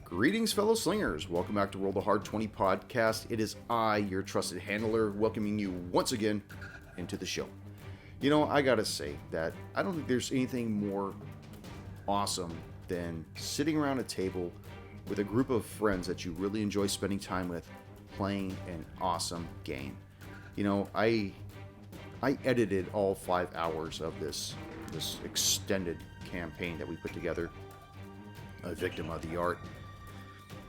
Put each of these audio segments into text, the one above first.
Greetings, fellow slingers. Welcome back to Roll the Hard 20 podcast. It is I, your trusted handler, welcoming you once again into the show. You know, I gotta say that I don't think there's anything more awesome than sitting around a table with a group of friends that you really enjoy spending time with, playing an awesome game. You know, I edited all 5 hours of this extended campaign that we put together, A Victim of the Art.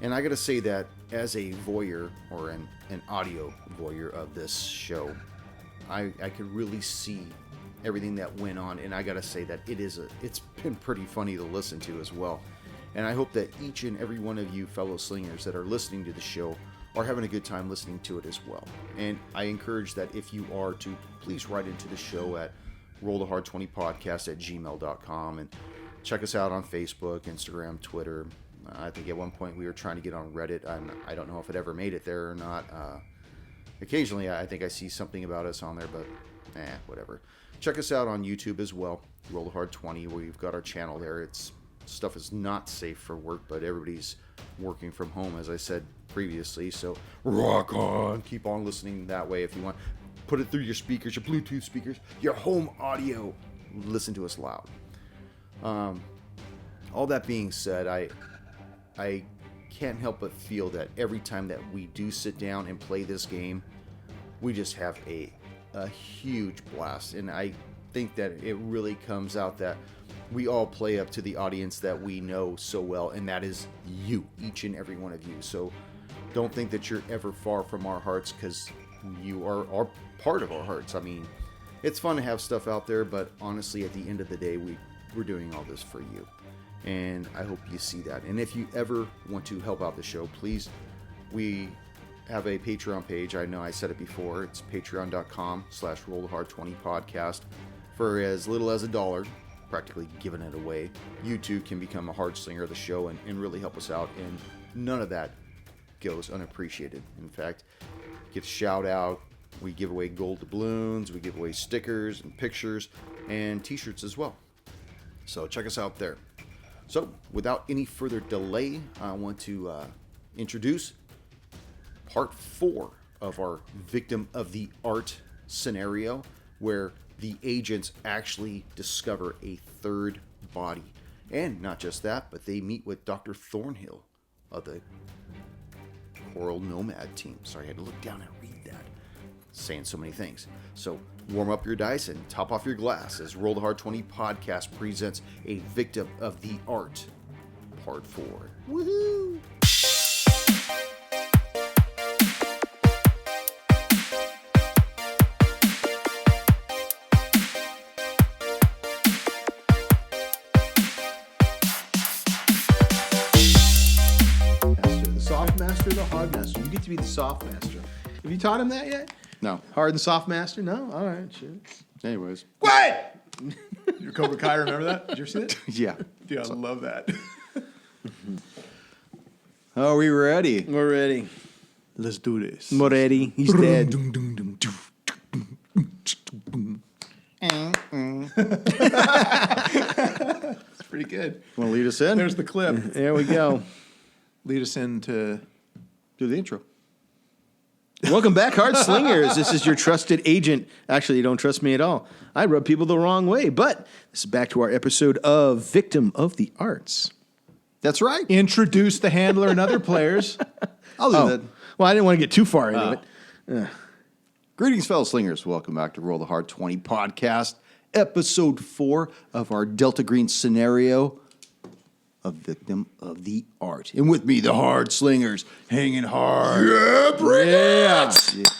And I gotta say that as a voyeur, or an audio voyeur of this show, I could really see everything that went on, and I gotta say that it's been pretty funny to listen to as well. And I hope that each and every one of you fellow slingers that are listening to the show are having a good time listening to it as well. And I encourage that if you are to, please write into the show at rollthehard20podcast@gmail.com, and check us out on Facebook, Instagram, Twitter. I think at one point we were trying to get on Reddit. I don't know if it ever made it there or not. Occasionally I think I see something about us on there, but whatever. Check us out on YouTube as well, Roll the Hard 20, where we've got our channel there. Stuff is not safe for work, but everybody's working from home, as I said previously. So rock on. Keep on listening that way if you want. Put it through your speakers, your Bluetooth speakers, your home audio. Listen to us loud. All that being said, I can't help but feel that every time that we do sit down and play this game, we just have a huge blast. And I think that it really comes out that we all play up to the audience that we know so well, and that is you, each and every one of you. So don't think that you're ever far from our hearts, because you are part of our hearts. I mean, it's fun to have stuff out there, but honestly, at the end of the day, we're doing all this for you. And I hope you see that. And if you ever want to help out the show, please, we have a Patreon page. I know I said it before. It's patreon.com/rollthehard20podcast. For as little as $1, practically giving it away, you too can become a Hard Slinger of the show and really help us out. And none of that goes unappreciated. In fact, get a shout out. We give away gold doubloons. We give away stickers and pictures and t-shirts as well. So check us out there. So, without any further delay, I want to introduce part 4 of our Victim of the Art scenario, where the agents actually discover a third body. And not just that, but they meet with Dr. Thornhill of the Coral Nomad team. Sorry, I had to look down and read that. Saying so many things. So, warm up your dice and top off your glass as Roll the Hard 20 podcast presents A Victim of the Art, Part 4. Woohoo! The soft master, the hard master. You get to be the soft master. Have you taught him that yet? No. Hard and soft master? No? All right, sure. Anyways. Quiet! Your Cobra Kai, remember that? Did you ever see that? Yeah. Dude, I love that. Are we ready? We're ready. Let's do this. We're ready. He's dead. It's pretty good. Want to lead us in? There's the clip. There we go. Lead us into... Do the intro. Welcome back, Hard Slingers. This is your trusted agent. Actually, you don't trust me at all. I rub people the wrong way. But this is back to our episode of Victim of the Arts. That's right. Introduce the handler and other players. I'll do that. Well, I didn't want to get too far into it. Greetings, fellow slingers. Welcome back to Roll the Hard 20 podcast, episode 4 of our Delta Green scenario, A Victim of the Art. And with me, the Hard Slingers, hanging hard. Yeah, bring it!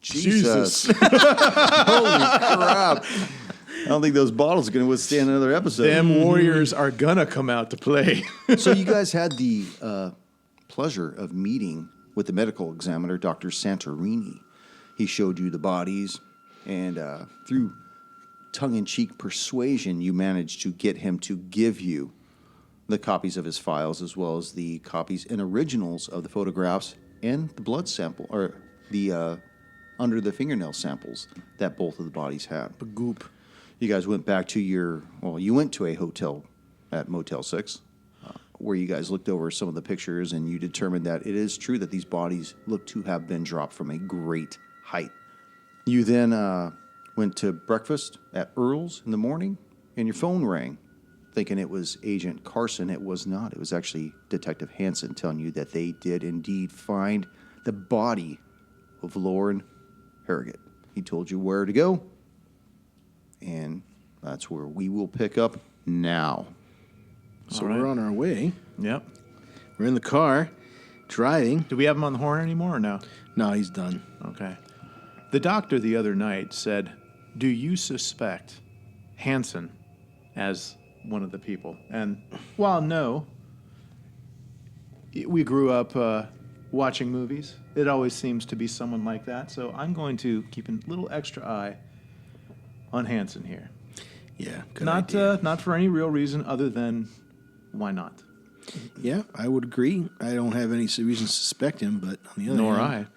Jesus. Holy crap. I don't think those bottles are going to withstand another episode. Them warriors are gonna come out to play. So you guys had the pleasure of meeting with the medical examiner, Dr. Santorini. He showed you the bodies, and through tongue-in-cheek persuasion, you managed to get him to give you the copies of his files, as well as the copies and originals of the photographs and the blood sample, or the under the fingernail samples that both of the bodies had. The goop. You guys went back to you went to a hotel at Motel 6, where you guys looked over some of the pictures and you determined that it is true that these bodies look to have been dropped from a great height. You then went to breakfast at Earl's in the morning, and your phone rang, thinking it was Agent Carson. It was not. It was actually Detective Hansen telling you that they did indeed find the body of Lauren Harrogate. He told you where to go, and that's where we will pick up now. So we're on our way. Yep. We're in the car, driving. Do we have him on the horn anymore or no? No, he's done. Okay. The doctor the other night said, "Do you suspect Hansen as one of the people?" And while no, we grew up watching movies. It always seems to be someone like that. So I'm going to keep a little extra eye on Hansen here. Yeah, good Not idea. not for any real reason other than why not? Yeah, I would agree. I don't have any reason to suspect him, but on the other Nor hand, I.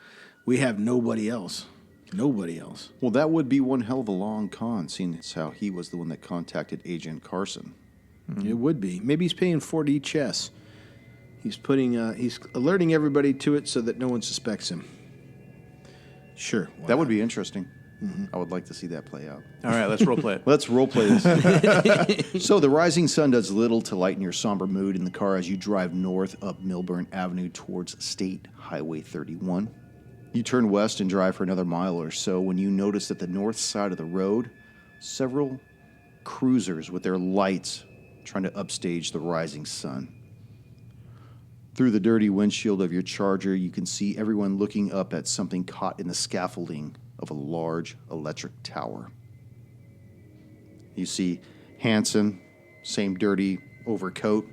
we have nobody else. Nobody else. Well, that would be one hell of a long con, seeing as how he was the one that contacted Agent Carson. It would be. Maybe he's paying 4D chess. He's putting. He's alerting everybody to it so that no one suspects him. Sure. why That would not? be interesting. I would like to see that play out. All right, let's role play it. Let's role play this. So the rising sun does little to lighten your somber mood in the car as you drive north up Milburn Avenue towards State Highway 31. You turn west and drive for another mile or so when you notice at the north side of the road several cruisers with their lights trying to upstage the rising sun. Through the dirty windshield of your Charger, you can see everyone looking up at something caught in the scaffolding of a large electric tower. You see Hansen, same dirty overcoat,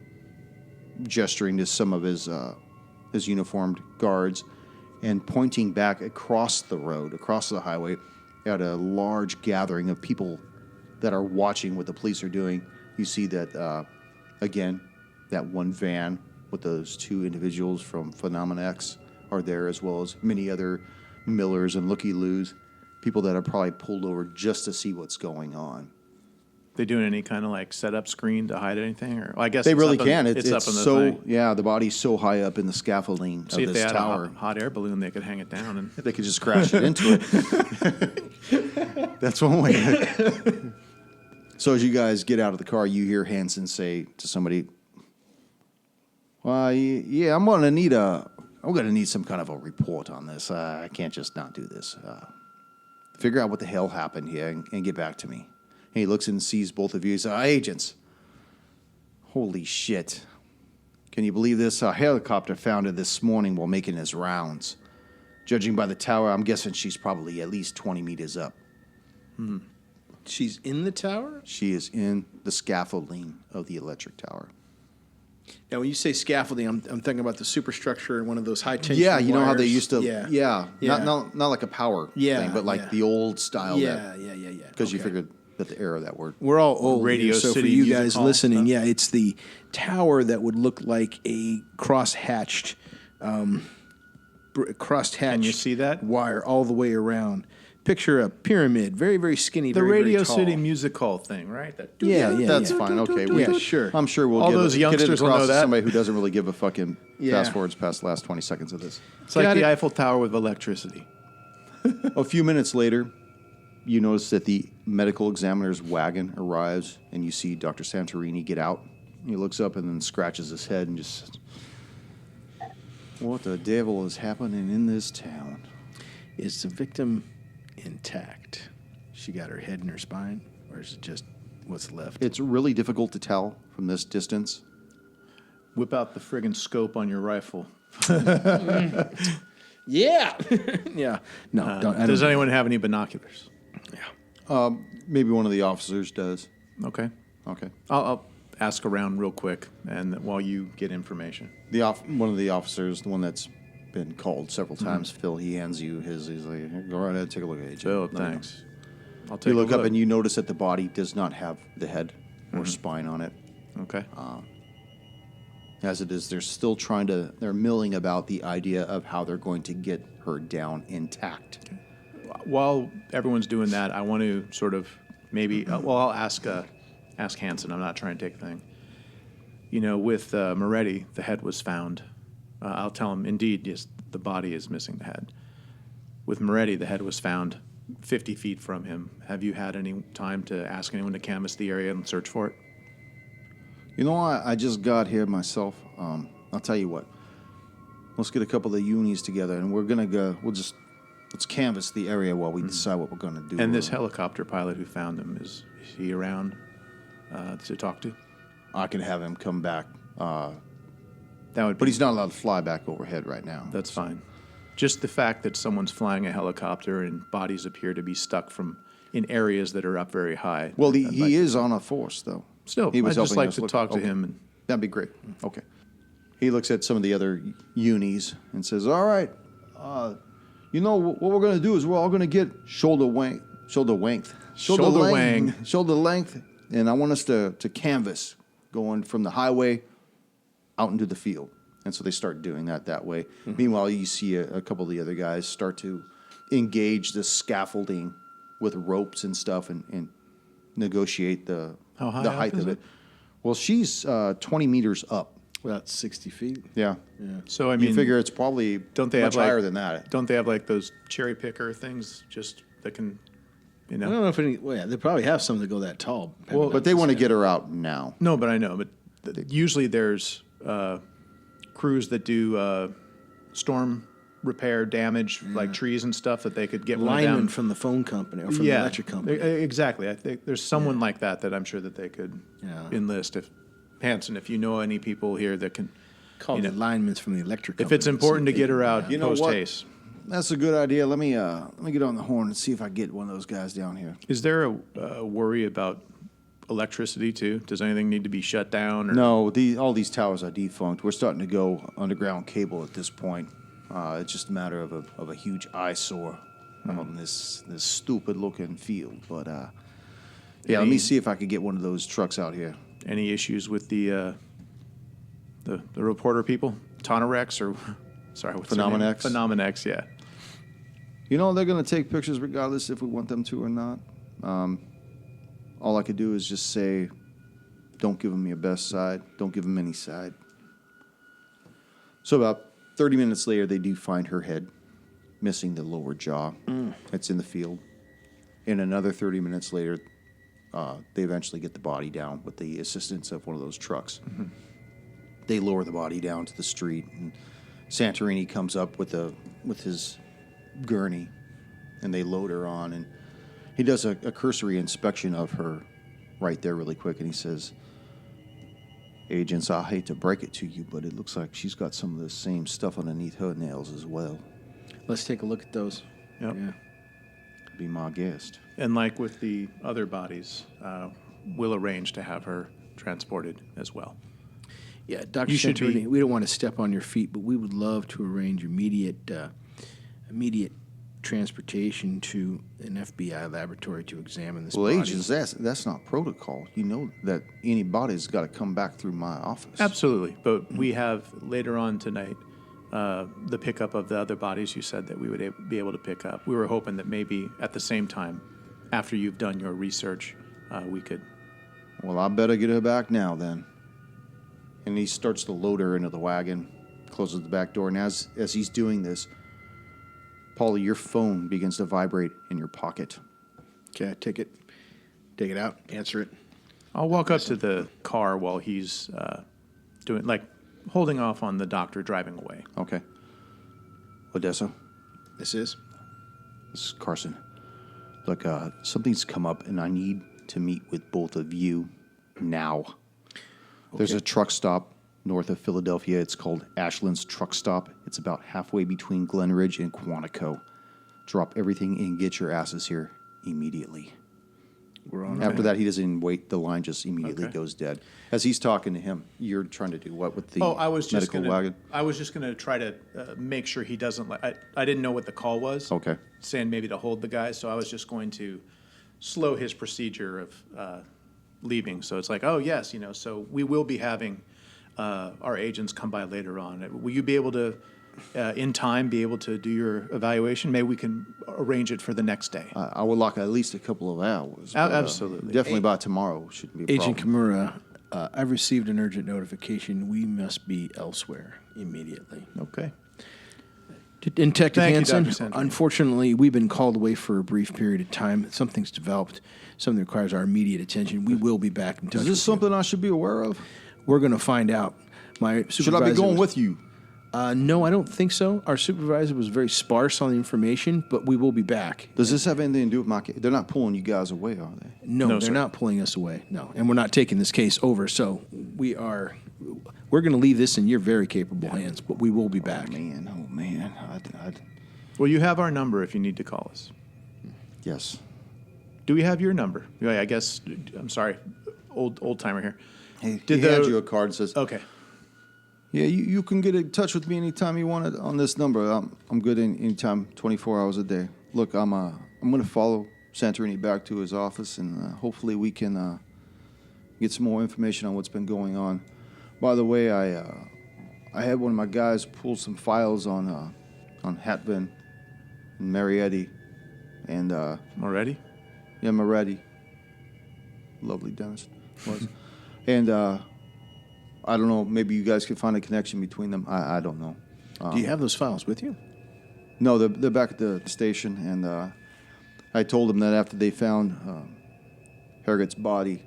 gesturing to some of his uniformed guards and pointing back across the road, across the highway, at a large gathering of people that are watching what the police are doing. You see that, again, that one van with those two individuals from Phenomena X are there, as well as many other Millers and looky-loos, people that are probably pulled over just to see what's going on. They doing any kind of like setup screen to hide anything, or well, I guess They it's really up can. It's up It's on the so thing. yeah. The body's so high up in the scaffolding See of if they this had tower. a hot air balloon, they could hang it down. And They could just crash it into it. That's one way. So as you guys get out of the car, you hear Hansen say to somebody, "Well, yeah, I'm gonna need some kind of a report on this. I can't just not do this. Figure out what the hell happened here and get back to me." And he looks and sees both of you. He says, "Agents, holy shit. Can you believe this? A helicopter found her this morning while making his rounds. Judging by the tower, I'm guessing she's probably at least 20 meters up. She's in the tower? She is in the scaffolding of the electric tower." Now, when you say scaffolding, I'm thinking about the superstructure and one of those high tension Yeah, you know how they wires. used to. Yeah. Yeah. Not like a power Yeah, thing, but like yeah. the old style. Yeah. Because you Okay. figured that the era of that word. We're all old Radio here, so City for you Music guys Hall listening, stuff. yeah, it's the tower that would look like a cross-hatched, Can you see that? wire all the way around. Picture a pyramid, very, very skinny, the very, very Radio tall. City Music Hall thing, right? That Yeah, That's yeah. fine. Okay, Yeah, sure. I'm sure we'll All get those it youngsters will across know to that. somebody who doesn't really give a fucking Yeah. fast forwards past the last 20 seconds of this. It's like Got the it. Eiffel Tower with electricity. A few minutes later, you notice that the medical examiner's wagon arrives, and you see Dr. Santorini get out. He looks up and then scratches his head and just says, "What the devil is happening in this town?" Is the victim intact? She got her head in her spine, or is it just what's left? It's really difficult to tell from this distance. Whip out the friggin' scope on your rifle. Yeah. Yeah. No, I Does don't. anyone have any binoculars? Maybe one of the officers does. Okay. Okay. I'll ask around real quick, and while you get information. One of the officers, the one that's been called several times, Phil, he hands you his. He's like, "Here, go right ahead, take a look at it." So Let me know." thanks. I'll take You a look up and you notice that the body does not have the head or spine on it. Okay. As it is, they're milling about the idea of how they're going to get her down intact. While everyone's doing that, I want to sort of maybe. I'll ask Hanson. I'm not trying to take a thing. with Moretti, the head was found. I'll tell him, indeed, yes, the body is missing the head. With Moretti, the head was found 50 feet from him. Have you had any time to ask anyone to canvass the area and search for it? I just got here myself. I'll tell you what. Let's get a couple of unis together, and we're gonna go. Let's canvass the area while we decide what we're gonna do. And this helicopter pilot who found him, is he around to talk to? I can have him come back. That would, But he's not allowed to fly back overhead right now. That's fine. Just the fact that someone's flying a helicopter and bodies appear to be stuck in areas that are up very high. Well, he is on a force, though. Still, he was I'd just helping like us to look- talk to okay. him. And That'd be great. Okay. He looks at some of the other unis and says, all right, what we're going to do is we're all going to get shoulder length, and I want us to canvas going from the highway out into the field. And so they start doing that way. Mm-hmm. Meanwhile, you see a couple of the other guys start to engage the scaffolding with ropes and stuff and negotiate the height of it. Well, she's 20 meters up. About 60 feet. Yeah. so, I You mean, figure it's probably don't they much have higher than that. Don't they have like those cherry picker things just that can, I don't know if they probably have some that go that tall. Well, But they want to get her out now. No, but I know. But usually there's crews that do storm repair damage, like trees and stuff, that they could get one of linemen them. from the phone company or from the electric company. Exactly. I think there's someone like that I'm sure that they could enlist. If Hanson, if you know any people here that can Call the linemen from the electric company. If it's important to get her out post haste. That's a good idea. Let me get on the horn and see if I can get one of those guys down here. Is there a worry about electricity too? Does anything need to be shut down? Or? No, all these towers are defunct. We're starting to go underground cable at this point. It's just a matter of a huge eyesore on this stupid looking field. But let me see if I could get one of those trucks out here. Any issues with the reporter people, Tonorex or sorry, what's their name? Phenomenex? Phenomenex, yeah. They're going to take pictures regardless if we want them to or not. All I could do is just say, don't give them your best side. Don't give them any side. So about 30 minutes later, they do find her head, missing the lower jaw. It's in the field. And another 30 minutes later, they eventually get the body down with the assistance of one of those trucks. Mm-hmm. They lower the body down to the street, and Santorini comes up with his gurney, and they load her on, and he does a cursory inspection of her right there really quick, and he says, agents, I hate to break it to you, but it looks like she's got some of the same stuff underneath her nails as well. Let's take a look at those. Yep. Yeah. Be my guest. And like with the other bodies, we'll arrange to have her transported as well. Yeah, Dr. You should Santorini, be- we don't want to step on your feet, but we would love to arrange immediate transportation to an FBI laboratory to examine this Well, body. agents, that's not protocol. You know that anybody's got to come back through my office. Absolutely. But we have later on tonight the pickup of the other bodies you said that we would be able to pick up. We were hoping that maybe at the same time, after you've done your research, we could. Well, I better get her back now then. And he starts to load her into the wagon, closes the back door, and as he's doing this, Paulie, your phone begins to vibrate in your pocket. Okay, take it out, answer it. I'll walk up to the car while he's holding off on the doctor driving away. Okay. Odessa, This is? this is Carson. Look, something's come up, and I need to meet with both of you now. There's a truck stop north of Philadelphia. It's called Ashland's Truck Stop. It's about halfway between Glen Ridge and Quantico. Drop everything and get your asses here immediately. We're on. After that, he doesn't even wait. The line just immediately Okay. goes dead. As he's talking to him, you're trying to do what with the I was just medical wagon? I was just gonna try to make sure he doesn't. I didn't know what the call was. Okay. Saying maybe to hold the guy, so I was just going to slow his procedure of leaving. So it's like, oh yes, so we will be having our agents come by later on. Will you be able to, in time, be able to do your evaluation? Maybe we can arrange it for the next day. I would like at least a couple of hours. but, Absolutely. Definitely by tomorrow shouldn't be a Agent problem. Kimura, I've received an urgent notification. We must be elsewhere immediately. Okay. And Detective Thank you, Hansen, Dr. Sandry. unfortunately, we've been called away for a brief period of time. Something's developed. Something requires our immediate attention. We will be back in touch Is this with something I should be aware of? you. We're going to find out. My supervisor Should I be going was- with you? No, I don't think so. Our supervisor was very sparse on the information, but we will be back. Does this have anything to do with my case? They're not pulling you guys away, are they? No, No, they're sir. not pulling us away. No, and we're not taking this case over. So we're going to leave this in your very capable hands, but we will be back. Oh, man. Well, you have our number if you need to call us. Yes. Do we have your number? Yeah, I guess. I'm sorry, old timer here. He Did hands the- you a card and says, Okay. yeah, you can get in touch with me anytime you want it on this number. I'm good anytime, 24 hours a day. Look, I'm going to follow Santorini back to his office, and hopefully we can get some more information on what's been going on. By the way, I had one of my guys pull some files on Hatvin and Marietti, and Already? yeah, Marietti, lovely dentist was, and I don't know, maybe you guys can find a connection between them. I don't know. Do you have those files with you? No, they're back at the station, and I told them that after they found Harriet's body,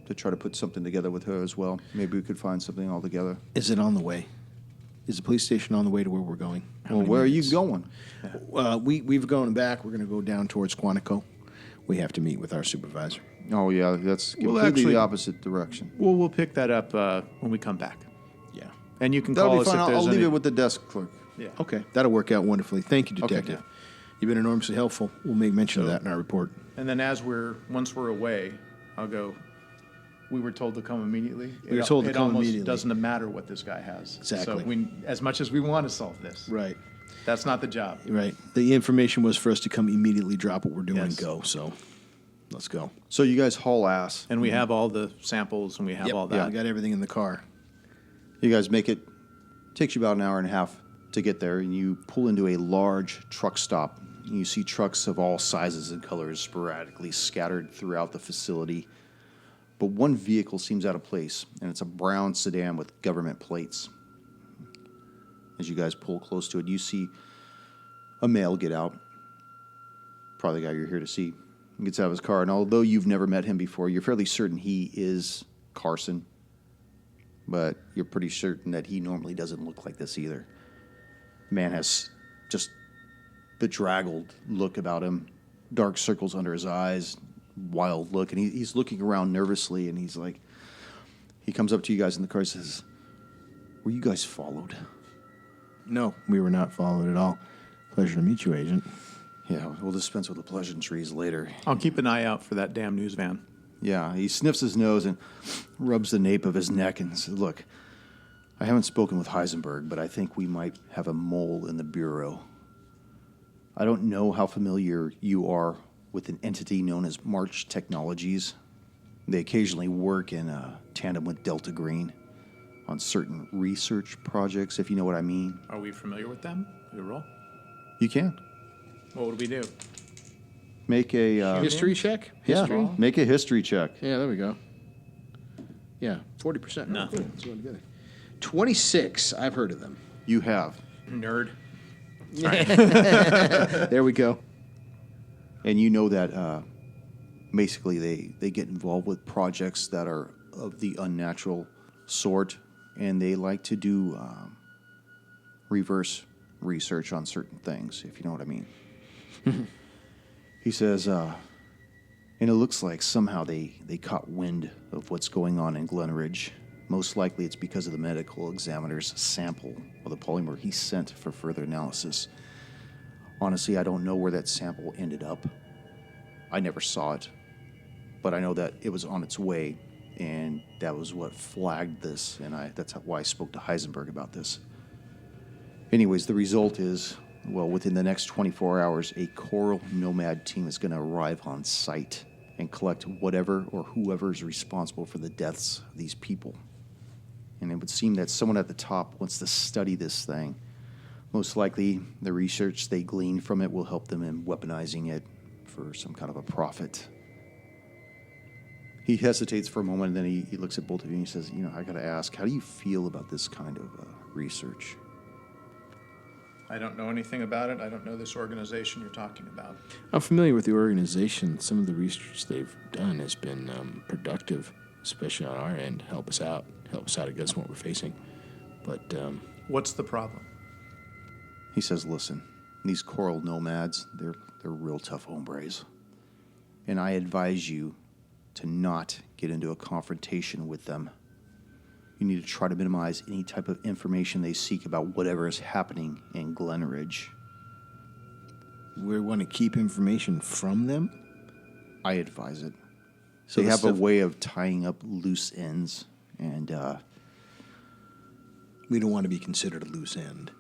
to try to put something together with her as well. Maybe we could find something all together. Is it on the way? Is the police station on the way to where we're going? How Well, many where are you minutes? going? We've gone back. We're going to go down towards Quantico. We have to meet with our supervisor. Oh, yeah, that's Well, completely actually- the opposite direction. Well, we'll pick that up when we come back. Yeah. And you can That'll call be us fine. if I'll there's leave any. it with the desk clerk. Yeah. Okay, that'll work out wonderfully. Thank you, Detective. yeah. You've been enormously helpful. We'll make mention of that in our report. And then once we're away, I'll go. We were told to come immediately. We were told to come It almost immediately. doesn't matter what this guy has. Exactly. So as much as we want to solve this, Right. that's not the job. Right. The information was for us to come immediately, drop what we're doing, Yes. and go. So let's go. So you guys haul ass. And we have all the samples, and we have all that. We got everything in the car. You guys make it. Takes you about an hour and a half to get there, and you pull into a large truck stop. You see trucks of all sizes and colors sporadically scattered throughout the facility. But one vehicle seems out of place, and it's a brown sedan with government plates. As you guys pull close to it, you see a male get out. Probably the guy you're here to see. He gets out of his car, and although you've never met him before, you're fairly certain he is Carson. But you're pretty certain that he normally doesn't look like this either. The man has just bedraggled look about him, dark circles under his eyes, wild look, and he's looking around nervously, and he's like, he comes up to you guys in the car and says, were you guys followed? No, we were not followed at all. Pleasure to meet you, Agent. Yeah, we'll dispense with the pleasantries later. I'll keep an eye out for that damn news van. Yeah, he sniffs his nose and rubs the nape of his neck and says, look, I haven't spoken with Heisenberg, but I think we might have a mole in the Bureau. I don't know how familiar you are with an entity known as March Technologies. They occasionally work in tandem with Delta Green on certain research projects, if you know what I mean. Are we familiar with them? We roll. You can. What would we do? Make a History check? yeah, History? make a history check. Yeah, there we go. Yeah, 40%. Nothing. Cool. Let's go together. 26. I've heard of them. You have. Nerd. There we go. And you know that basically they get involved with projects that are of the unnatural sort, and they like to do reverse research on certain things, if you know what I mean. He says, and it looks like somehow they caught wind of what's going on in Glenridge. Most likely it's because of the medical examiner's sample of the polymer he sent for further analysis. Honestly, I don't know where that sample ended up. I never saw it, but I know that it was on its way, and that was what flagged this, and that's why I spoke to Heisenberg about this. Anyways, the result is, well, within the next 24 hours, a Coral Nomad team is going to arrive on site and collect whatever or whoever is responsible for the deaths of these people. And it would seem that someone at the top wants to study this thing. Most likely, the research they glean from it will help them in weaponizing it for some kind of a profit. He hesitates for a moment, and then he looks at both of you and he says, I got to ask, how do you feel about this kind of research? I don't know anything about it. I don't know this organization you're talking about. I'm familiar with the organization. Some of the research they've done has been productive, especially on our end. Help us out against what we're facing. But What's the problem? He says, listen, these coral nomads, they're real tough hombres. And I advise you to not get into a confrontation with them. You need to try to minimize any type of information they seek about whatever is happening in Glenridge. we want to keep information from them. I advise it. So They the have a stuff- way of tying up loose ends, and We don't want to be considered a loose end.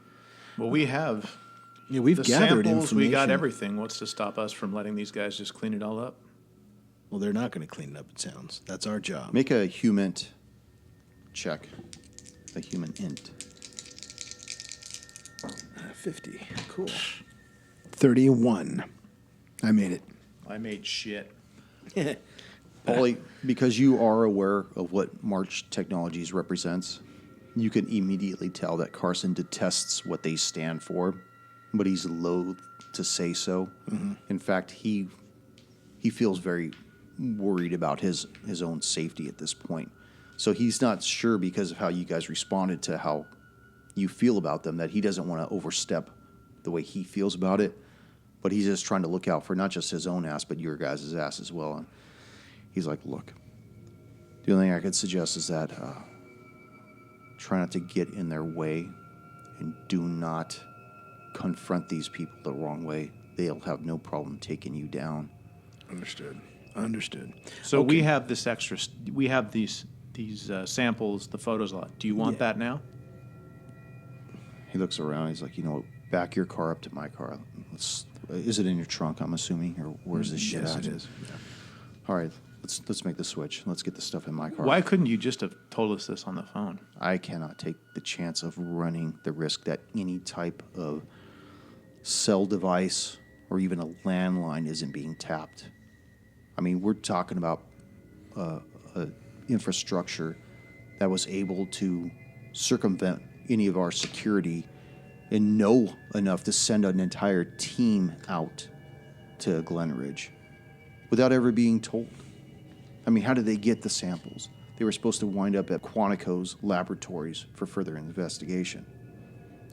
Well, we have Yeah, we've the gathered samples. We got information. everything. What's to stop us from letting these guys just clean it all up? Well, they're not going to clean it up, it sounds. That's our job. make a human check. A human int. 50. Cool. 31. I made it. I made shit. Paulie, because you are aware of what March Technologies represents, you can immediately tell that Carson detests what they stand for, but he's loath to say so. Mm-hmm. In fact, he feels very worried about his own safety at this point. So he's not sure, because of how you guys responded to how you feel about them, that he doesn't want to overstep the way he feels about it. But he's just trying to look out for not just his own ass, but your guys' ass as well. And he's like, look, the only thing I could suggest is that try not to get in their way and do not confront these people the wrong way. They'll have no problem taking you down. Understood. So we have this extra. We have these samples, the photos a lot. Do you want that now? He looks around. He's like, back your car up to my car. Is it in your trunk, I'm assuming? Or where's this shit Yes, at? it is. Yeah. All right, let's make the switch. Let's get the stuff in my car. Why couldn't you just have told us this on the phone? I cannot take the chance of running the risk that any type of cell device or even a landline isn't being tapped. I mean, we're talking about infrastructure that was able to circumvent any of our security and know enough to send an entire team out to Glenridge without ever being told. I mean, how did they get the samples? They were supposed to wind up at Quantico's laboratories for further investigation.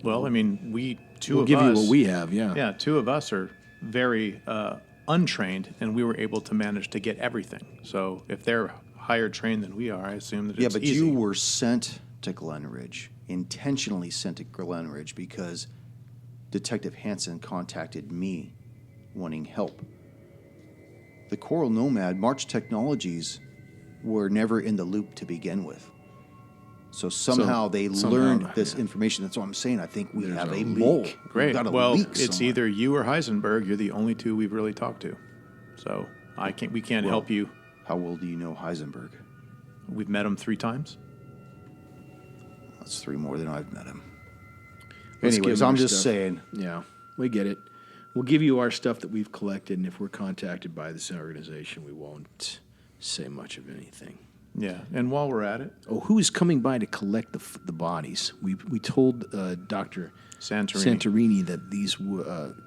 Well, I mean, We'll two of give us. you what we have, yeah. Yeah, two of us are very untrained, and we were able to manage to get everything. So if they're higher trained than we are, I assume that Yeah, it's but easy. you were sent to Glenridge, intentionally sent to Glenridge, because Detective Hansen contacted me wanting help. The Coral Nomad, March Technologies, were never in the loop to begin with. So somehow they learned this information. That's what I'm saying. I think we There's have a a mole. leak. Great. We've got a Well, leak it's somewhere. either you or Heisenberg. You're the only two we've really talked to. So we can't help you. How well do you know Heisenberg? We've met him 3 times. That's 3 more than I've met him. Let's give Anyways, him I'm our just stuff. saying. Yeah, we get it. We'll give you our stuff that we've collected, and if we're contacted by this organization, we won't say much of anything. Yeah, and while we're at it, Oh, who is coming by to collect the bodies? We told Dr. Santorini. that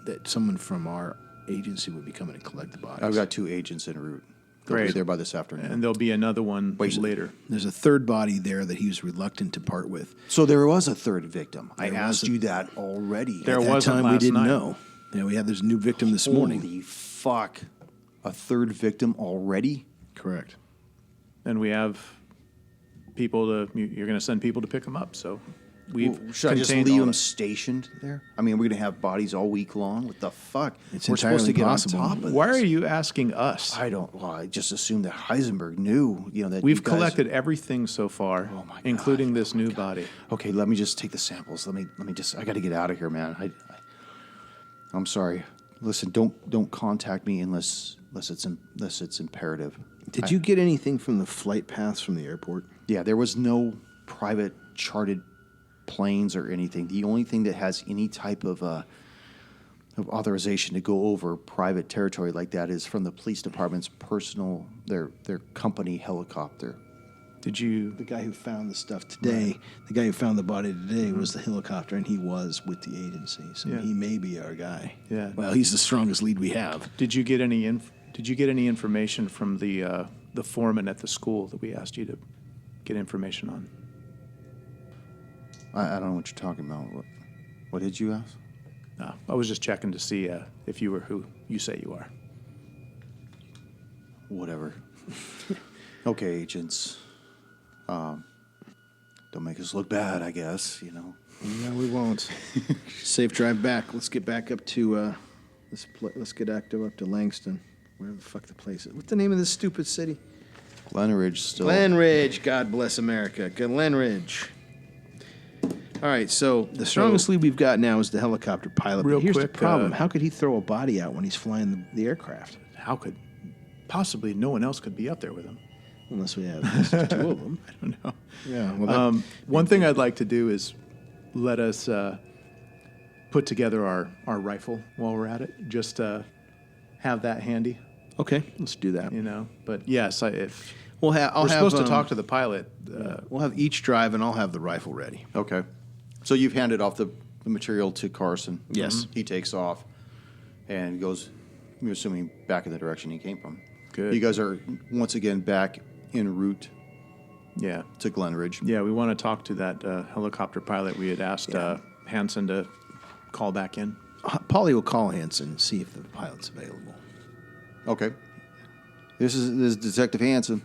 that someone from our agency would be coming to collect the bodies. I've got 2 agents en route. They'll be Great. there by this afternoon. And there'll be another one later. There's a third body there that he was reluctant to part with. So there was a third victim. I There asked was a- you that already. There At that wasn't time, we last didn't night. know. Yeah, we had this new victim this morning. Holy fuck. A third victim already? Correct. And we have people you're going to send people to pick them up. So we've Should I just contained leave all them that. stationed there? I mean, we're going to have bodies all week long? What the fuck? It's we're supposed to entirely get possible. on top of Why this. are you asking us? I just assumed that Heisenberg knew, that We've you guys- collected everything so far, Oh my God. including this new body. Okay, let me just take the samples. Let me just I got to get out of here, man. I'm sorry. Listen, don't contact me unless it's imperative. Did you get anything from the flight paths from the airport? Yeah, there was no private charted planes or anything. The only thing that has any type of of authorization to go over private territory like that is from the police department's personal, their company helicopter. Did you? The guy who found the stuff today, the guy who found the body today was the helicopter, and he was with the agency. So he may be our guy. Yeah. Well, he's the strongest lead we have. Did you get any information from the foreman at the school that we asked you to get information on? I don't know what you're talking about. What did you ask? No, I was just checking to see if you were who you say you are. Whatever. Okay, agents. Don't make us look bad, I guess, you know. No, we won't. Safe drive back. Let's get back up to let's get active up to Langston. Where the fuck the place is? What's the name of this stupid city? Glenridge still. Glenridge. God bless America. Glenridge. All right, so the strongest lead we've got now is the helicopter pilot. Real But here's quick, the problem. How could he throw a body out when he's flying the aircraft? How could possibly no one else could be up there with him? Unless we have just the two of them. I don't know. Yeah. Well, One thing I'd like to do is let us put together our rifle while we're at it. Just have that handy, okay, let's do that. you know. But yes, if I'll we're have, supposed to talk to the pilot, We'll have each drive, and I'll have the rifle ready. Okay. So you've handed off the material to Carson. Yes. He takes off and goes, I'm assuming, back in the direction he came from. Good. You guys are once again back en route yeah, to Glenridge. yeah, we want to talk to that helicopter pilot. We had asked Hanson to call back in. Polly will call Hanson and see if the pilot's available. Okay. This is Detective Hanson.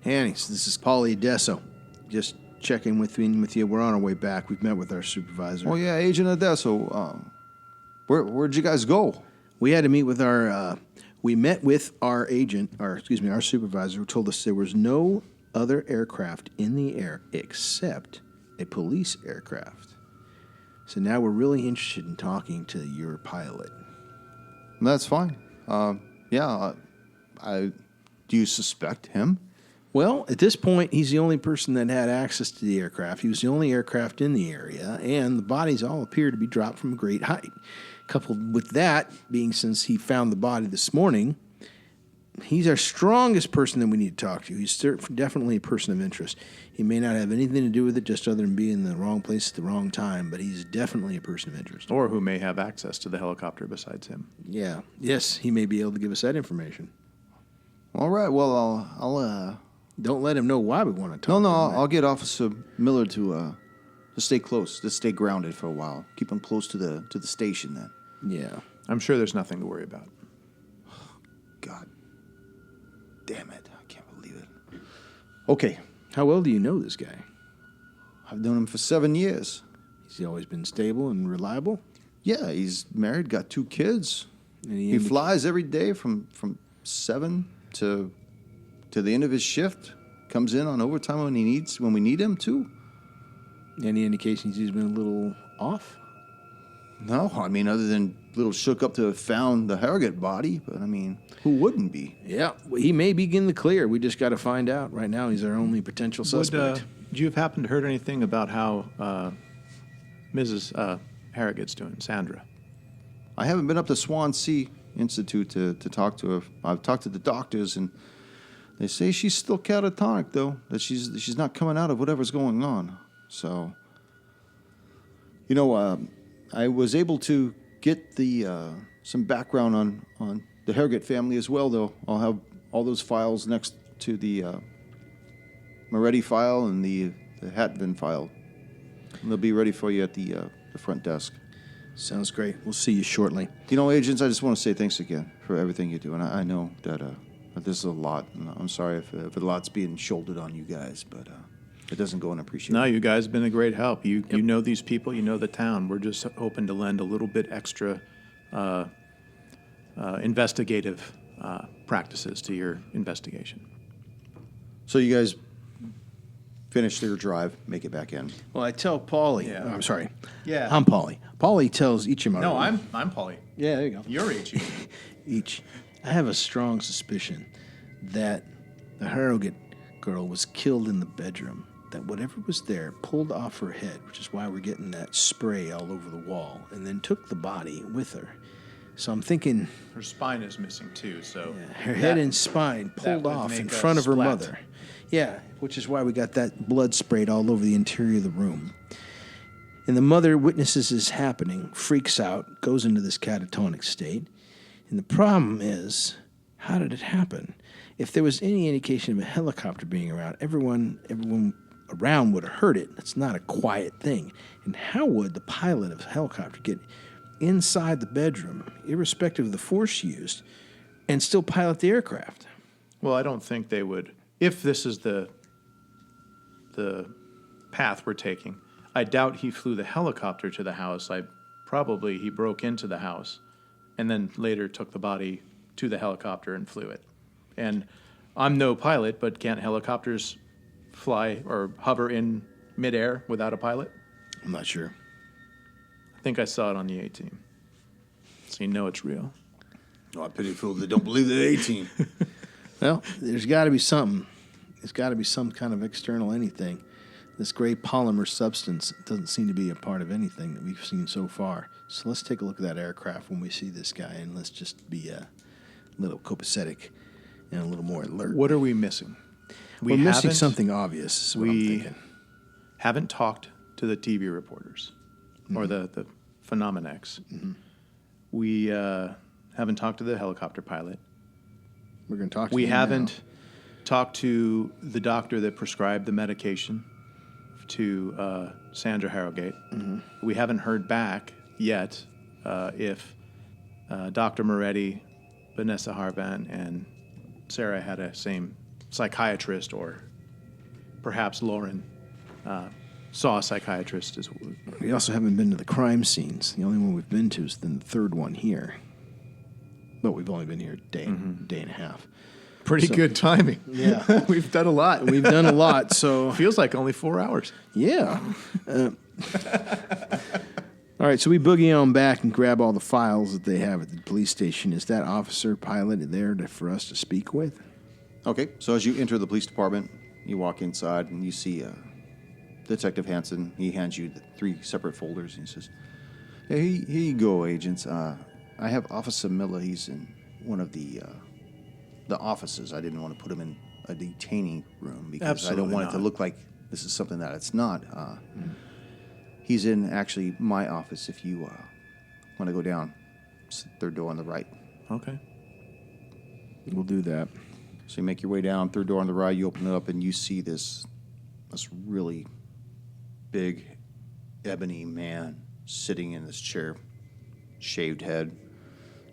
Hannies, this is Polly Adesso. Just checking with you. We're on our way back. We've met with our supervisor. Oh, yeah, Agent Adesso. Where'd you guys go? We had to meet with we met with our our supervisor, who told us there was no other aircraft in the air except a police aircraft. So now we're really interested in talking to your pilot. That's fine. Do you suspect him? Well, at this point, he's the only person that had access to the aircraft. He was the only aircraft in the area, and the bodies all appear to be dropped from a great height. Coupled with that, being since he found the body this morning, he's our strongest person that we need to talk to. He's definitely a person of interest. He may not have anything to do with it, just other than being in the wrong place at the wrong time, but he's definitely a person of interest. Or who may have access to the helicopter besides him. Yeah. Yes, he may be able to give us that information. All right. Well, I'll Don't let him know why we want to talk No, to him. I'll get Officer Miller to stay close, to stay grounded for a while. Keep him close to the station then. Yeah. I'm sure there's nothing to worry about. God damn it. I can't believe it. Okay. How well do you know this guy? I've known him for 7 years. Has he always been stable and reliable? Yeah, he's married, got 2 kids. And He flies every day from 7 to the end of his shift. Comes in on overtime when we need him too. Any indications he's been a little off? No, I mean, other than a little shook up to have found the Harrogate body, but I mean, who wouldn't be? Yeah, well, he may be in the clear. We just got to find out. Right now, he's our only potential suspect. Would you have happened to heard anything about how Mrs. Harrogate's doing, Sandra? I haven't been up to Swansea Institute to talk to her. I've talked to the doctors, and they say she's still catatonic, though, that she's not coming out of whatever's going on. So, I was able to get some background on the Harrogate family as well, though. I'll have all those files next to the Moretti file and the Hatvin file. And they'll be ready for you at the front desk. Sounds great. We'll see you shortly. Agents, I just want to say thanks again for everything you do. And I know that this is a lot. And I'm sorry if a lot's being shouldered on you guys, but it doesn't go unappreciated. No, you guys have been a great help. You know these people, you know the town. We're just hoping to lend a little bit extra investigative practices to your investigation. So you guys finish their drive, make it back in. Well, I tell Paulie. Yeah. I'm sorry. Yeah. I'm Paulie. Paulie tells each of my. No, I'm Paulie. Yeah, there you go. You're H.U. Each. I have a strong suspicion that the Harrogate girl was killed in the bedroom. That whatever was there pulled off her head, which is why we're getting that spray all over the wall, and then took the body with her. So I'm thinking Her spine is missing too, so her head and spine pulled would off make in a front of her splat. mother. Yeah, which is why we got that blood sprayed all over the interior of the room. And the mother witnesses this happening, freaks out, goes into this catatonic state. And the problem is, how did it happen? If there was any indication of a helicopter being around, everyone around would have heard it. It's not a quiet thing. And how would the pilot of a helicopter get inside the bedroom, irrespective of the force used, and still pilot the aircraft? Well, I don't think they would. If this is the path we're taking, I doubt he flew the helicopter to the house. He broke into the house and then later took the body to the helicopter and flew it. And I'm no pilot, but can't helicopters fly or hover in midair without a pilot? I'm not sure. I think I saw it on the A-Team. So you know it's real. Oh, I pity people that don't believe the A-Team. Well, there's got to be something. There's got to be some kind of external anything. This gray polymer substance doesn't seem to be a part of anything that we've seen so far. So let's take a look at that aircraft when we see this guy, and let's just be a little copacetic and a little more alert. What are we missing? We're missing something obvious, is what I'm We thinking. haven't talked to the TV reporters or the Phenomenex. We haven't talked to the helicopter pilot. We're going to talk to We him haven't talked to the doctor that prescribed the medication to Sandra Harrogate. We haven't heard back yet if Dr. Moretti, Vanessa Harvan, and Sarah had a same psychiatrist, or perhaps Lauren saw a psychiatrist as well. now. We also haven't been to the crime scenes. The only one we've been to is the third one here. But we've only been here a day and a half. Pretty good timing. Yeah. We've done a lot. We've done a lot, so... Feels like only 4 hours. Yeah. All right, so we boogie on back and grab all the files that they have at the police station. Is that officer pilot there for us to speak with? Okay, so as you enter the police department, you walk inside and you see Detective Hansen. He hands you the 3 separate folders and he says, "Hey, here you go, agents. I have Officer Miller. He's in one of the offices. I didn't want to put him in a detaining room because I Absolutely don't want it not. to look like this is something that it's not. He's in actually my office if you want to go down. It's the third door on the right." Okay. We'll do that. So you make your way down, third door on the right, you open it up, and you see this really big ebony man sitting in this chair, shaved head,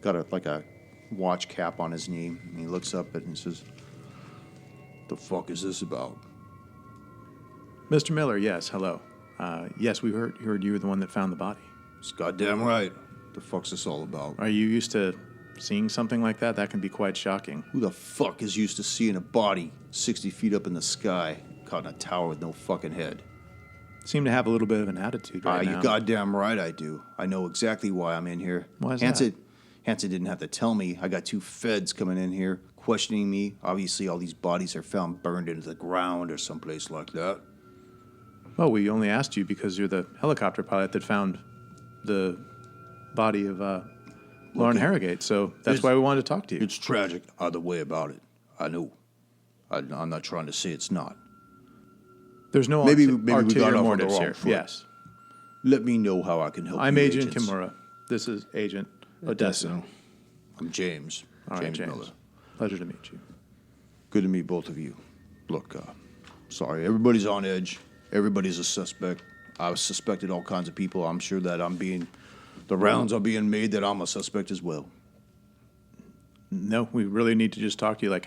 got a watch cap on his knee, and he looks up and he says, "The fuck is this about?" Mr. Miller, yes, hello. Yes, we heard you were the one that found the body. It's goddamn right. The fuck's this all about? Are you used to seeing something like that? That can be quite shocking. Who the fuck is used to seeing a body 60 feet up in the sky caught in a tower with no fucking head? Seem to have a little bit of an attitude right now. You're goddamn right I do. I know exactly why I'm in here. Why is Hansen didn't have to tell me. I got 2 feds coming in here questioning me. Obviously, all these bodies are found burned into the ground or someplace like that. Well, we only asked you because you're the helicopter pilot that found the body of Lauren Harrogate, so that's why we wanted to talk to you. It's tragic either way about it. I know. I'm not trying to say it's not. There's no Maybe we got ulterior off on the motives wrong here. foot. Yes. Let me know how I can help I'm you, Agent agents. Kimura. This is Agent Odessa. I'm James. All right, James Miller. Pleasure to meet you. Good to meet both of you. Look, sorry, everybody's on edge. Everybody's a suspect. I've suspected all kinds of people. I'm sure that the rounds are being made that I'm a suspect as well. No, we really need to just talk to you. Like,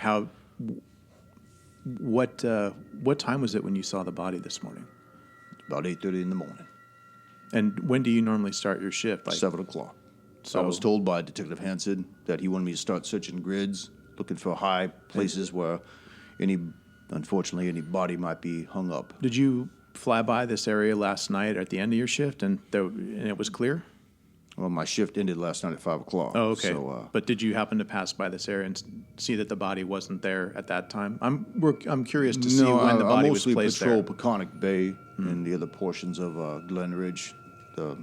what time was it when you saw the body this morning? About 8:30 in the morning. And when do you normally start your shift? Like 7 o'clock. So- I was told by Detective Hansen that he wanted me to start searching grids, looking for high places where unfortunately, any body might be hung up. Did you fly by this area last night at the end of your shift and it was clear? Well, my shift ended last night at 5 o'clock. Oh, okay. So, But did you happen to pass by this area and see that the body wasn't there at that time? I'm curious to see when the body was placed I mostly there. patrol Peconic Bay and the other portions of Glen Ridge. The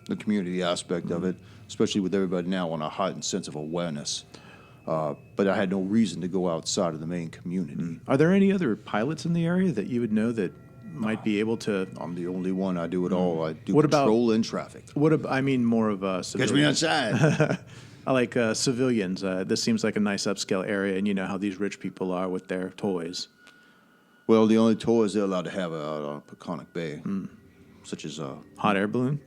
the community aspect of it, especially with everybody now on a heightened sense of awareness. But I had no reason to go outside of the main community. Are there any other pilots in the area that you would know that might be able to? I'm the only one. I do it all. I do What about- control and traffic. I mean more of Catch me outside. I like civilians. This seems like a nice upscale area, and you know how these rich people are with their toys. Well, the only toys they're allowed to have are out on Peconic Bay, such as Hot air balloon?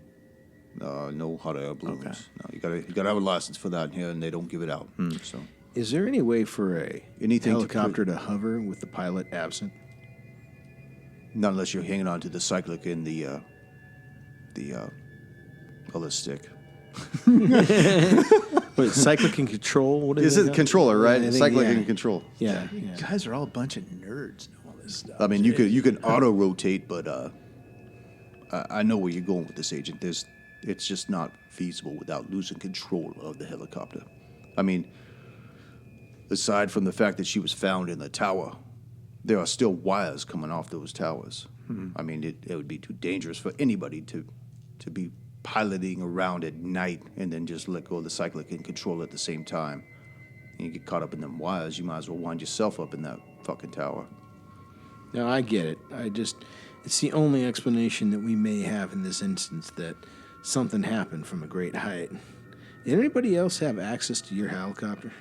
no hot air balloons. Okay. No, you gotta have a license for that here, and they don't give it out. So Is there any way for a Anything to helicopter to hover with the pilot absent? not unless you're hanging on to the cyclic and the other stick. But cyclic and control? What is Is it controller, right? I think, Cyclic yeah. and control. Yeah. You guys are all a bunch of nerds and all this stuff. I mean, you can auto rotate, but I know where you're going with this, Agent. It's just not feasible without losing control of the helicopter. I mean, aside from the fact that she was found in the tower, there are still wires coming off those towers. I mean, it would be too dangerous for anybody to be piloting around at night and then just let go of the cyclic and control at the same time. And you get caught up in them wires, you might as well wind yourself up in that fucking tower. No, I get it. It's the only explanation that we may have in this instance that something happened from a great height. Did anybody else have access to your helicopter?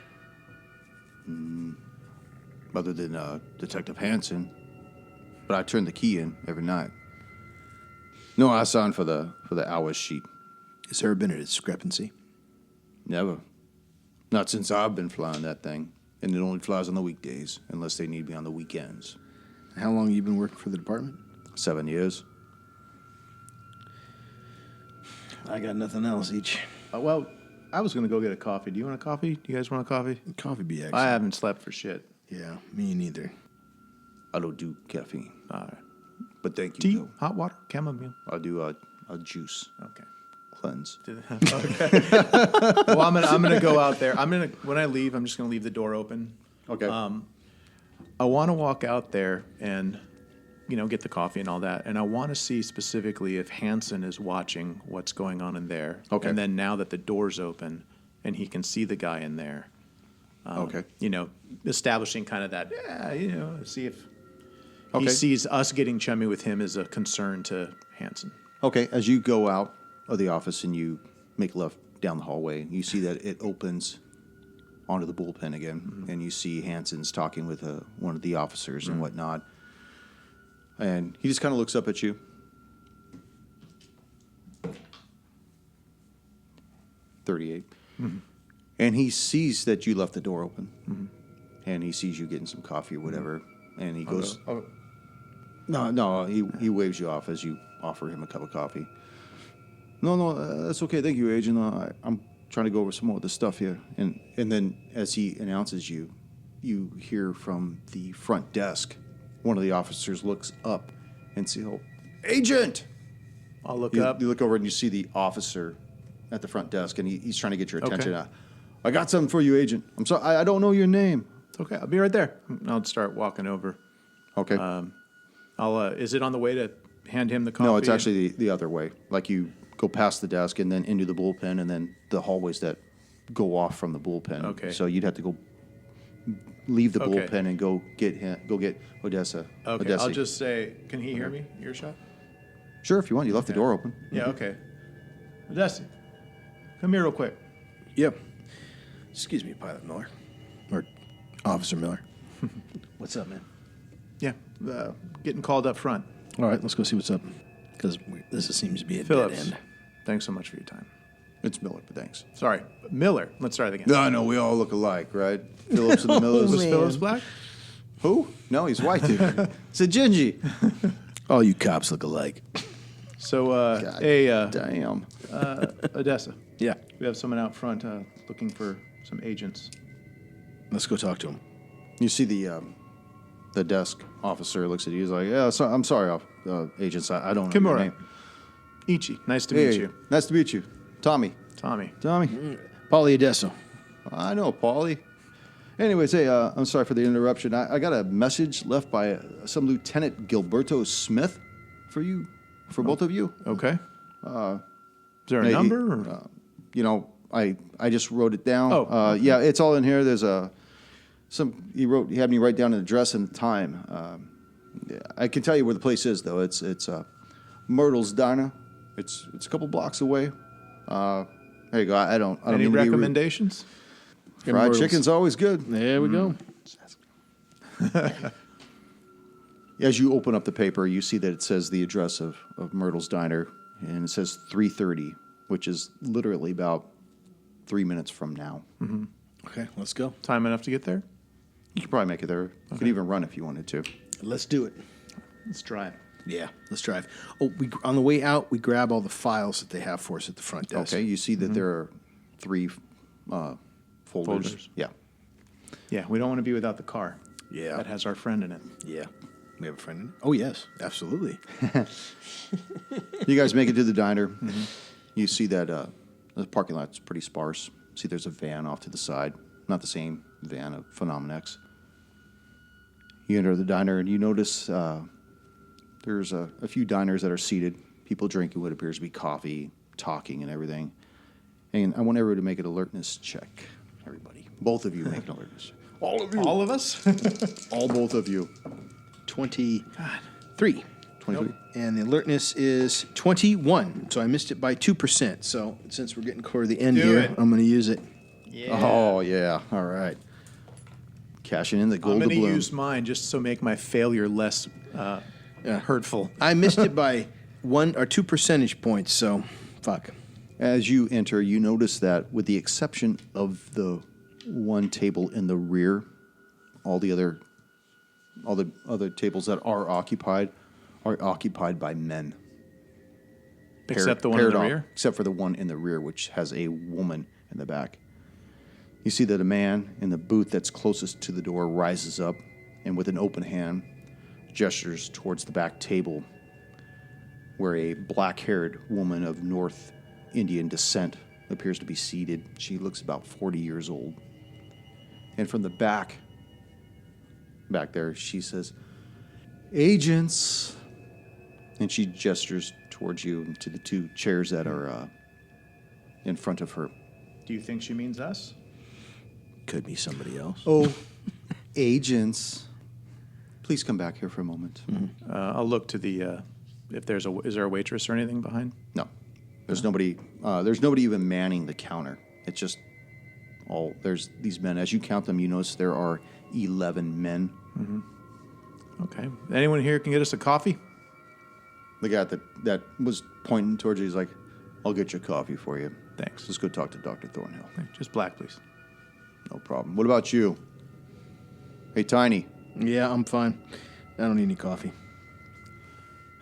Other than Detective Hansen, but I turn the key in every night. No, I signed for the hours sheet. Has there been a discrepancy? Never. Not since I've been flying that thing, and it only flies on the weekdays unless they need me on the weekends. How long have you been working for the department? 7 years. I got nothing else each. Well, I was going to go get a coffee. Do you want a coffee? Do you guys want a coffee? Coffee be excellent. I haven't slept for shit. Yeah, me neither. I don't do caffeine, All right. but thank you. Tea, though. hot water, chamomile. I'll do a juice Okay. cleanse. Okay. Well, I'm gonna go out there. When I leave, I'm just gonna leave the door open. Okay. I want to walk out there and, get the coffee and all that, and I want to see specifically if Hansen is watching what's going on in there. Okay. And then now that the door's open and he can see the guy in there. Okay. Establishing kind of that. See if he Okay. sees us getting chummy with him as a concern to Hansen. Okay, as you go out of the office and you make a left down the hallway, you see that it opens onto the bullpen again, and you see Hansen's talking with one of the officers and whatnot. And he just kind of looks up at you. "38." And he sees that you left the door open. And he sees you getting some coffee or whatever. And he goes, No, he waves you off as you offer him a cup of coffee. No, that's okay. Thank you, Agent. I'm trying to go over some more of this stuff here. And then as he announces you, you hear from the front desk, one of the officers looks up and says, "Oh, Agent!" I'll look You up. look over and you see the officer at the front desk, and he's trying to get your Okay. attention. I got something for you, Agent. I'm sorry, I don't know your name. Okay, I'll be right there. I'll start walking over. Okay. Is it on the way to hand him the coffee? No, it's actually the other way. Like you go past the desk and then into the bullpen, and then the hallways that go off from the bullpen. Okay. So you'd have to go leave the Okay. bullpen and go get Odessa. Okay, Odessa. I'll just say, can he hear me? Earshot? Sure, if you want. You left the door open. Yeah, okay. Odessa, come here real quick. Yep. Excuse me, Pilot Miller. Or Officer Miller. What's up, man? Yeah, getting called up front. All right, let's go see what's up. Because this seems to be a Phillips, dead end. thanks so much for your time. It's Miller, but thanks. Sorry, Miller. Let's start again. No, no, we all look alike, right? Phillips and the Millers. Was Phillips black? Who? No, he's white, dude. It's a Gingy. All you cops look alike. So, God hey, Damn. Odessa, Yeah. we have someone out front looking for some agents. Let's go talk to him. You see the desk officer looks at you. He's like, "Yeah, I'm sorry, agents. I don't know your Kimura. name." Ichi, nice to meet Hey, you. nice to meet you, Tommy. Tommy. Paulie Adesso. I know, Paulie. Anyways, hey, I'm sorry for the interruption. I got a message left by some Lieutenant Gilberto Smith for you, for both of you. Okay. there a number? Or? I just wrote it down. Oh, okay. Yeah, it's all in here. There's he had me write down an address and the time. I can tell you where the place is though. It's Myrtle's Diner. It's a couple blocks away. There you go. I don't Any mean to be rude. recommendations? Fried Myrtle's. chicken's always good. There we go. As you open up the paper, you see that it says the address of Myrtle's Diner, and it says 3:30, which is literally about 3 minutes from now. Okay, let's go. Time enough to get there? You could probably make it there. You could even run if you wanted to. Let's do it. Let's drive. Yeah, let's drive. Oh, on the way out, we grab all the files that they have for us at the front desk. Okay, you see that there are 3 folders. Folders. Yeah. Yeah, we don't want to be without the car. Yeah. That has our friend in it. Yeah. We have a friend in it? Oh, yes, absolutely. You guys make it to the diner. You see that the parking lot's pretty sparse. See there's a van off to the side. Not the same van of Phenomenex. You enter the diner and you notice there's a few diners that are seated. People drinking what appears to be coffee, talking and everything. And I want everyone to make an alertness check. Everybody. Both of you make an alertness check. All of us? All both of you. 23. 23. And the alertness is 21. So I missed it by 2%. So since we're getting toward the end Do here, it. I'm going to use it. Oh, yeah. All right. Cashing in the I'm gold going to doubloon. use mine just to make my failure less hurtful. I missed it by 1 or 2 percentage points. So fuck. As you enter, you notice that with the exception of the one table in the rear, all the other tables that are occupied by men. Except the one in the rear? Except for the one in the rear, which has a woman in the back. You see that a man in the booth that's closest to the door rises up and with an open hand gestures towards the back table where a black-haired woman of North Indian descent appears to be seated. She looks about 40 years old. And from the back there, she says, "Agents." And she gestures towards you and to the 2 chairs that are in front of her. Do you think she means us? Could be somebody else. Oh, agents. Please come back here for a moment. I'll look to the, is there a waitress or anything behind? No. There's nobody even manning the counter. It's just there's these men. As you count them, you notice there are 11 men. Okay. Anyone here can get us a coffee? The guy that was pointing towards you, he's like, "I'll get you a coffee for you. Thanks. Let's go talk to Dr. Thornhill." Just black, please. No problem. What about you? Hey, Tiny. Yeah, I'm fine. I don't need any coffee.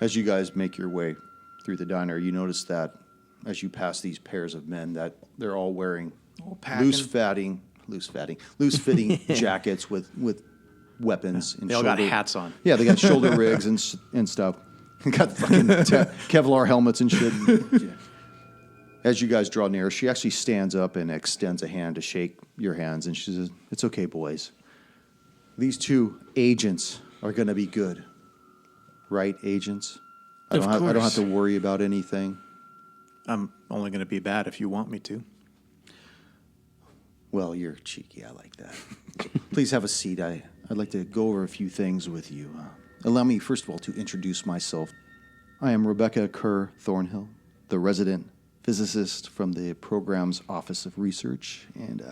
As you guys make your way through the diner, you notice that as you pass these pairs of men that they're all wearing packing. loose-fitting jackets with weapons. And They all got hats on. Yeah, they got shoulder rigs and stuff. They got fucking Kevlar helmets and shit. As you guys draw near, she actually stands up and extends a hand to shake your hands, and she says, "It's okay, boys. These 2 agents are going to be good. Right, agents? I don't have to worry about anything." I'm only going to be bad if you want me to. Well, you're cheeky. I like that. Please have a seat. I'd like to go over a few things with you. Allow me, first of all, to introduce myself. I am Rebecca Kerr Thornhill, the resident physicist from the program's Office of Research, and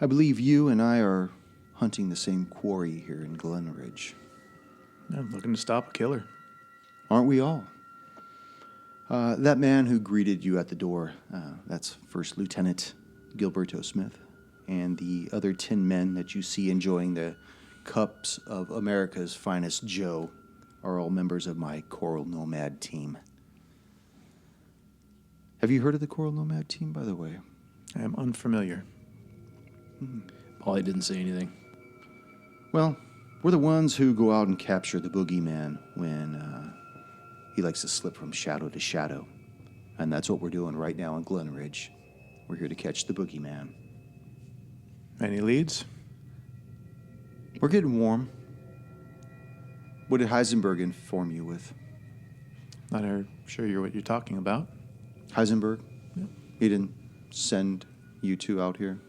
I believe you and I are hunting the same quarry here in Glen Ridge. I'm looking to stop a killer. Aren't we all? That man who greeted you at the door, that's First Lieutenant Gilberto Smith, and the other 10 men that you see enjoying the cups of America's finest Joe are all members of my Coral Nomad team. Have you heard of the Coral Nomad team, by the way? I am unfamiliar. Paulie didn't say anything. Well, we're the ones who go out and capture the boogeyman when he likes to slip from shadow to shadow. And that's what we're doing right now in Glen Ridge. We're here to catch the boogeyman. Any leads? We're getting warm. What did Heisenberg inform you with? Not sure what you're talking about. Heisenberg? He didn't send you two out here?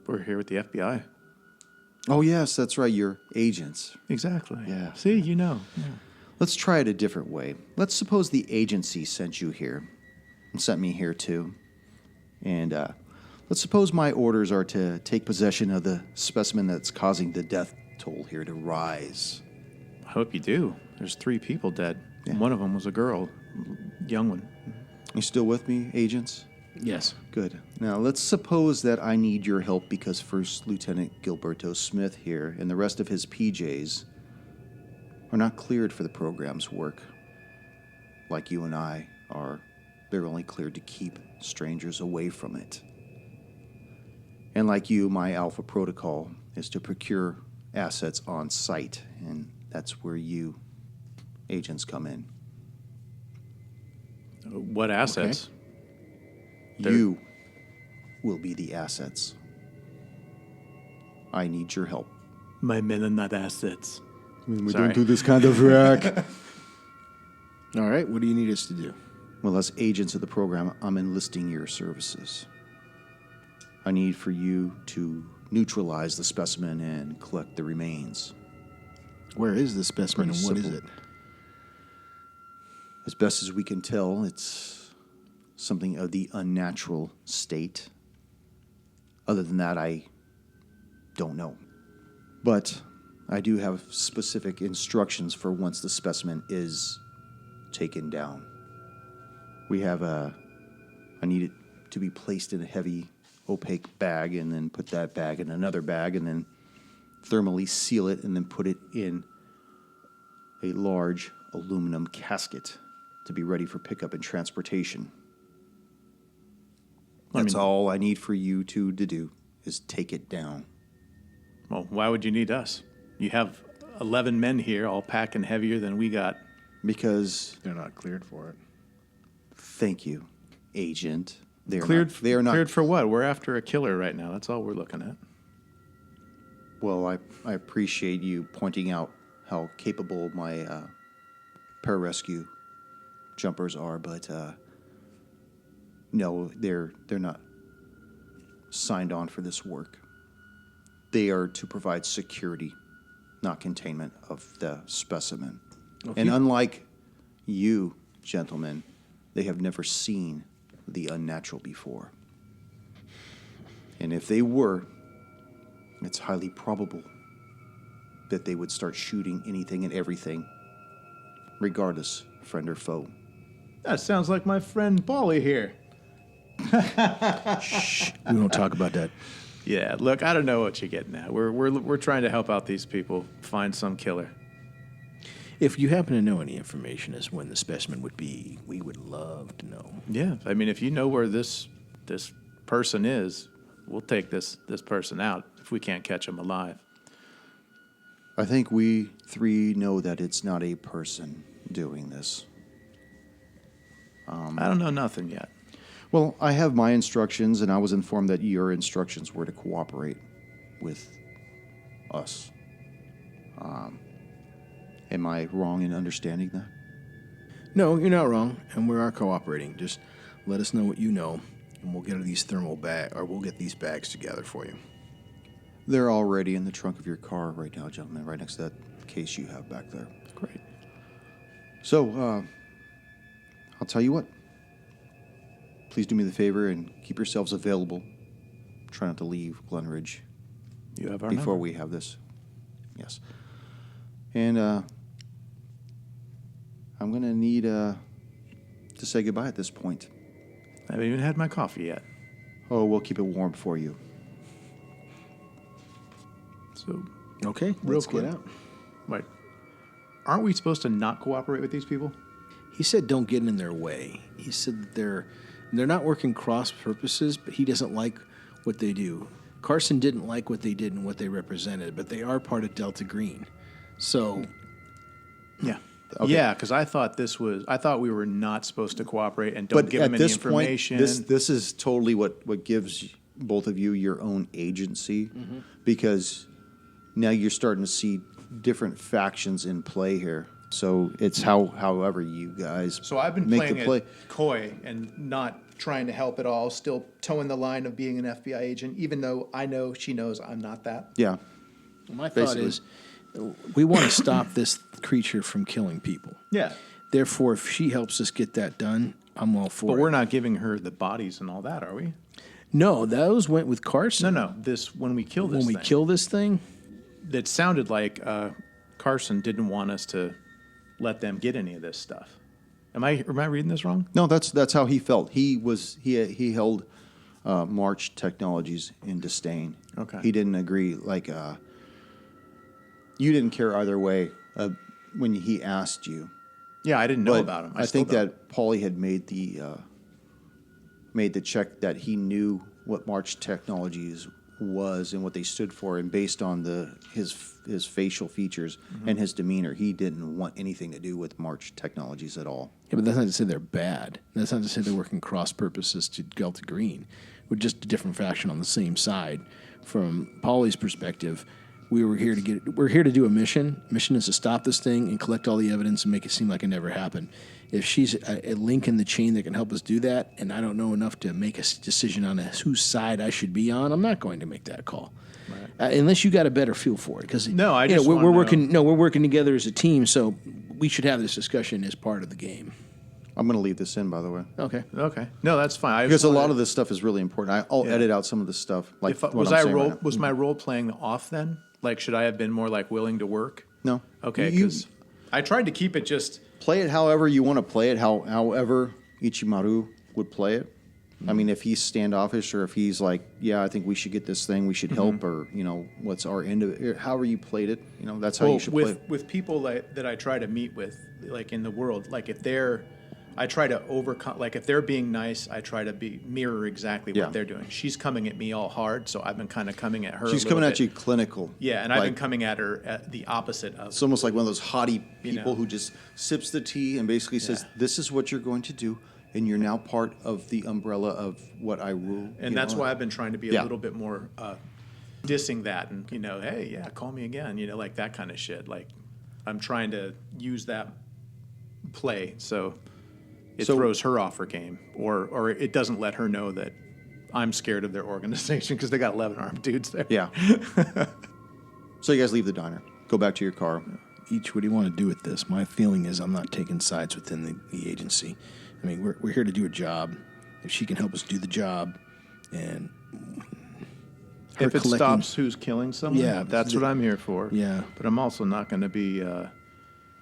We're here with the FBI. Oh, yes, that's right. You're agents. Exactly. Yeah. See, you know. Yeah. Let's try it a different way. Let's suppose the agency sent you here and sent me here too. And let's suppose my orders are to take possession of the specimen that's causing the death toll here to rise. I hope you do. There's 3 people dead. Yeah. One of them was a girl, young one. You still with me, agents? Yes. Good. Now, let's suppose that I need your help because First Lieutenant Gilberto Smith here and the rest of his PJs are not cleared for the program's work. Like you and I are, they're only cleared to keep strangers away from it. And like you, my Alpha protocol is to procure assets on site, and that's where you, agents, come in. What assets? You will be the assets. I need your help. My men are not assets. We Sorry. don't do this kind of work. All right. What do you need us to do? Well, as agents of the program, I'm enlisting your services. I need for you to neutralize the specimen and collect the remains. Where is the specimen Pretty and what is simple. it? As best as we can tell, it's something of the unnatural state. Other than that, I don't know. But I do have specific instructions for once the specimen is taken down. I need it to be placed in a heavy, opaque bag and then put that bag in another bag and then thermally seal it and then put it in a large aluminum casket to be ready for pickup and transportation. That's all I need for you two to do is take it down. Well, why would you need us? You have 11 men here, all packing heavier than we got. Because, They're not cleared for it. thank you, Agent. They are Cleared not. Cleared for what? We're after a killer right now. That's all we're looking at. Well, I appreciate you pointing out how capable my pararescue jumpers are, but no, they're not signed on for this work. They are to provide security, not containment of the specimen. And unlike you, gentlemen, they have never seen the unnatural before. And if they were, it's highly probable that they would start shooting anything and everything, regardless, friend or foe. That sounds like my friend Paulie here. We don't talk about that. Yeah, look, I don't know what you're getting at. We're trying to help out these people find some killer. If you happen to know any information as when the specimen would be, we would love to know. Yeah, I mean, if you know where this person is, we'll take this person out if we can't catch him alive. I think we three know that it's not a person doing this. I don't know nothing yet. Well, I have my instructions, and I was informed that your instructions were to cooperate with us. Am I wrong in understanding that? No, you're not wrong, and we are cooperating. Just let us know what you know, and we'll get these we'll get these bags together for you. They're already in the trunk of your car right now, gentlemen, right next to that case you have back there. Great. So, I'll tell you what. Please do me the favor and keep yourselves available. Try not to leave Glenridge You have our before number. we have this. Yes. And I'm going to need to say goodbye at this point. I haven't even had my coffee yet. Oh, we'll keep it warm for you. So, Okay, Real let's quick. get out. wait, aren't we supposed to not cooperate with these people? He said don't get in their way. He said that they're not working cross purposes, but he doesn't like what they do. Carson didn't like what they did and what they represented, but they are part of Delta Green. So, Yeah. Okay. Yeah, because I thought we were not supposed to cooperate and don't give them any information. This is totally what gives both of you your own agency, because now you're starting to see different factions in play here. So it's however you guys So I've been make playing the play. it coy and not trying to help at all, still towing the line of being an FBI agent, even though I know she knows I'm not that. Yeah. My thought Basically. is, we want to stop this creature from killing people. Yeah. Therefore, if she helps us get that done, I'm all for But it. we're not giving her the bodies and all that, are we? No, those went with Carson. No. When we kill this When we thing, kill this thing, it sounded like Carson didn't want us to let them get any of this stuff. Am I reading this wrong? No, that's how he felt. He held March Technologies in disdain. Okay. He didn't agree. Like you didn't care either way when he asked you. Yeah, I didn't know But about him. I think that Paulie had made the check that he knew what March Technologies was and what they stood for, and based on his facial features and his demeanor, he didn't want anything to do with March Technologies at all. yeah, but that's not to say they're bad. That's not to say they're working cross purposes to Delta Green. We're just a different faction on the same side. From Paulie's perspective, we're here to do a mission. Mission is to stop this thing and collect all the evidence and make it seem like it never happened. If she's a link in the chain that can help us do that, and I don't know enough to make a decision on whose side I should be on, I'm not going to make that call. Right. Unless you got a better feel for it, because No, I just we're wanna working. No, we're working together as a team, so we should have this discussion as part of the game. I'm going to leave this in, by the way, Okay. Okay. No, that's fine. because a lot of this stuff is really important. I'll edit out some of the stuff. Like If, what was I'm I saying role right now. was my role playing off then? Like, should I have been more like willing to work? No. Okay, You because I tried to keep it just. play it however you want to play it. However Ichimaru would play it. I mean, if he's standoffish or if he's like, yeah, I think we should get this thing, we should help, or what's our end of it? However you played it, that's how you should play it. with people that I try to meet with, like in the world, like if they're, I try to overcome. Like if they're being nice, I try to mirror exactly Yeah. what they're doing. She's coming at me all hard, so I've been kind of coming at her. She's a coming little at bit. you clinical. Yeah, and I've been coming at her at the opposite of. It's almost like one of those haughty people know. who just sips the tea and basically says, "This is what you're going to do, and you're now part of the umbrella of what I rule." And that's why I've been trying to be a Yeah. little bit more dissing that, and hey, yeah, call me again, like that kind of shit. Like I'm trying to use that play so it throws her off her game, or it doesn't let her know that I'm scared of their organization because they got 11 armed dudes there. Yeah. So you guys leave the diner, go back to your car. Each, what do you want to do with this? My feeling is I'm not taking sides within the agency. I mean, we're here to do a job. If she can help us do the job, and her If it collecting- stops who's killing someone, Yeah, that's what I'm here for. Yeah. But I'm also not going to be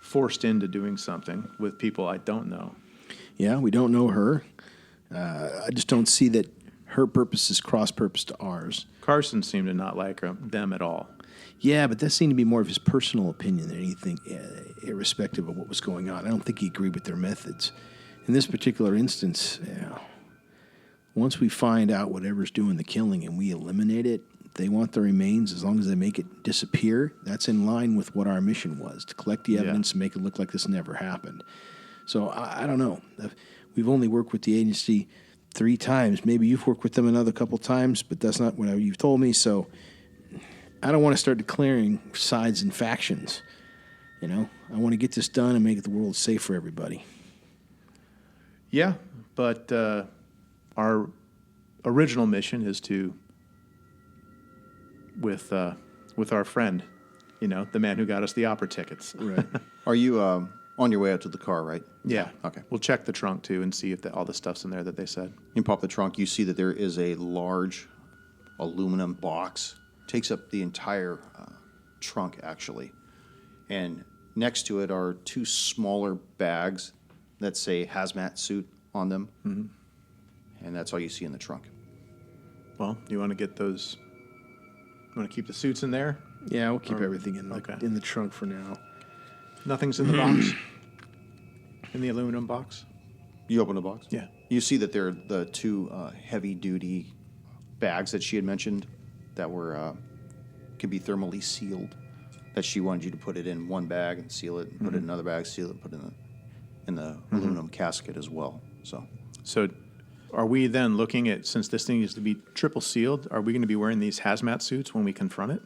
forced into doing something with people I don't know. Yeah, we don't know her. I just don't see that her purpose is cross purpose to ours. Carson seemed to not like them at all. Yeah, but that seemed to be more of his personal opinion than anything, irrespective of what was going on. I don't think he agreed with their methods. In this particular instance, once we find out whatever's doing the killing and we eliminate it, they want the remains as long as they make it disappear. That's in line with what our mission was, to collect the evidence and make it look like this never happened. So I don't know. We've only worked with the agency 3 times. Maybe you've worked with them another couple times, but that's not what you've told me. So I don't want to start declaring sides and factions. I want to get this done and make the world safe for everybody. Yeah, but our original mission is to, with our friend, the man who got us the opera tickets. Right. Are you on your way out to the car, right? Yeah. Okay. We'll check the trunk too and see if all the stuff's in there that they said. You pop the trunk, you see that there is a large aluminum box. Takes up the entire trunk, actually. And next to it are 2 smaller bags that say hazmat suit on them. Mm-hmm. And that's all you see in the trunk. Well, you want to get those? You want to keep the suits in there? Yeah, we'll keep everything in okay. in the trunk for now. Nothing's in the box. In the aluminum box. You open the box? Yeah. You see that they're the 2 heavy-duty bags that she had mentioned that were could be thermally sealed. That she wanted you to put it in one bag and seal it, and put it in another bag, seal it, put it in the aluminum casket as well. So, are we then looking at, since this thing is to be triple sealed, are we going to be wearing these hazmat suits when we confront it?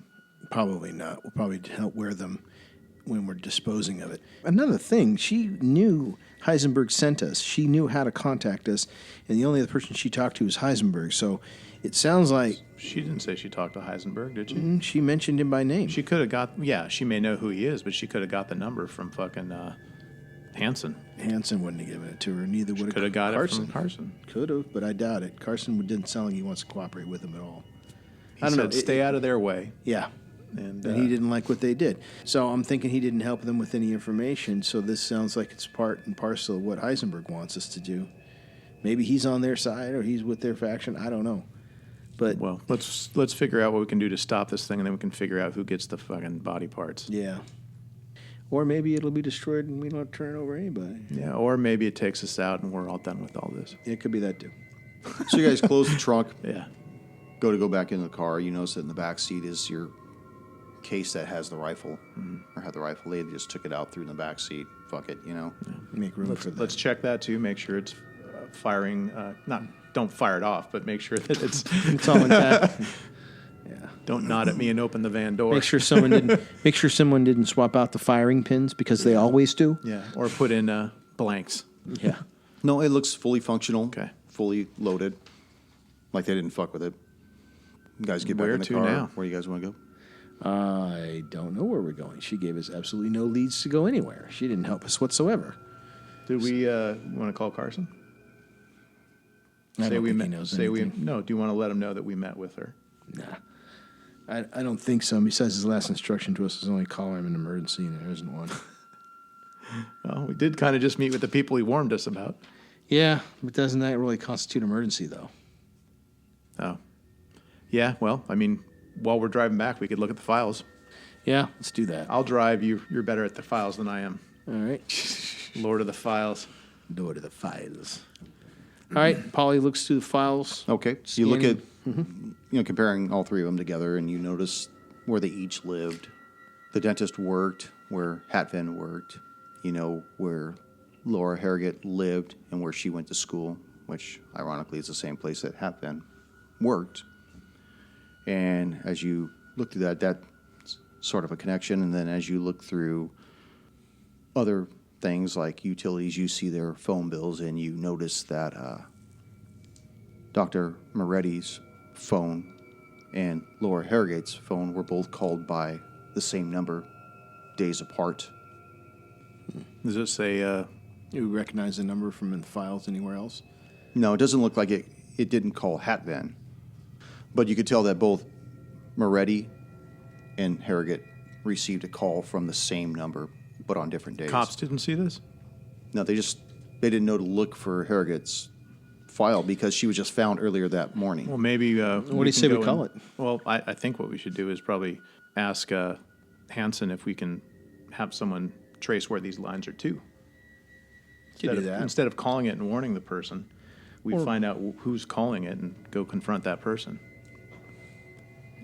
Probably not. We'll probably help wear them when we're disposing of it. Another thing, she knew Heisenberg sent us. She knew how to contact us, and the only other person she talked to was Heisenberg. So it sounds like She didn't say she talked to Heisenberg, did she? she mentioned him by name. She could have got, yeah, she may know who he is, but she could have got the number from fucking Hanson. Hanson wouldn't have given it to her. Neither would have Could have got Carson. it from Carson. Could have, but I doubt it. Carson didn't sound like he wants to cooperate with him at all. He said, stay out of their way. Yeah. And And he didn't like what they did. So I'm thinking he didn't help them with any information. So this sounds like it's part and parcel of what Heisenberg wants us to do. Maybe he's on their side or he's with their faction. I don't know. But Well, let's figure out what we can do to stop this thing, and then we can figure out who gets the fucking body parts. yeah. Or maybe it'll be destroyed and we don't turn it over anybody. Yeah, or maybe it takes us out and we're all done with all this. It could be that too. So you guys close the trunk, Yeah. go back into the car. You notice that in the back seat is your case that has the rifle, or had the rifle. They just took it out, threw it in the back seat. Fuck it, you know. Make room for that. Let's check that too. Make sure it's firing. Don't fire it off, but make sure that it's. It's all intact. Yeah. Don't nod at me and open the van door. Make sure someone didn't swap out the firing pins because they always do. Yeah, or put in blanks. Yeah. No, it looks fully functional. Okay. Fully loaded. Like they didn't fuck with it. You guys get back Where in the to car. now? Where you guys want to go? I don't know where we're going. She gave us absolutely no leads to go anywhere. She didn't help us whatsoever. Did we want to call Carson? I don't think he knows anything. No. Do you want to let him know that we met with her? Nah. I don't think so. Besides, his last instruction to us is only call him an emergency, and there isn't one. Well, we did kind of just meet with the people he warned us about. Yeah, but doesn't that really constitute emergency, though? Oh. Yeah, well, I mean, while we're driving back, we could look at the files. Yeah, let's do that. I'll drive. You're better at the files than I am. All right. Lord of the files. Door to the files. All right, Polly looks through the files. Okay. So you look at, Scanning. comparing all three of them together, and you notice where they each lived. The dentist worked, where Hatvan worked, where Laura Harrogate lived and where she went to school, which ironically is the same place that Hatvan worked. And as you look through that, that's sort of a connection. And then as you look through other things like utilities, you see their phone bills, and you notice that Dr. Moretti's phone and Laura Harrogate's phone were both called by the same number, days apart. Does it say, You recognize the number from in the files anywhere else? No, it doesn't look like it didn't call Hatvan. But you could tell that both Moretti and Harrogate received a call from the same number, but on different days. cops didn't see this? No, they didn't know to look for Harrogate's file because she was just found earlier that morning. Well, maybe. What do you say we call it? Well, I think what we should do is probably ask Hanson if we can have someone trace where these lines are to. You do that. Instead of calling it and warning the person, we find out who's calling it and go confront that person.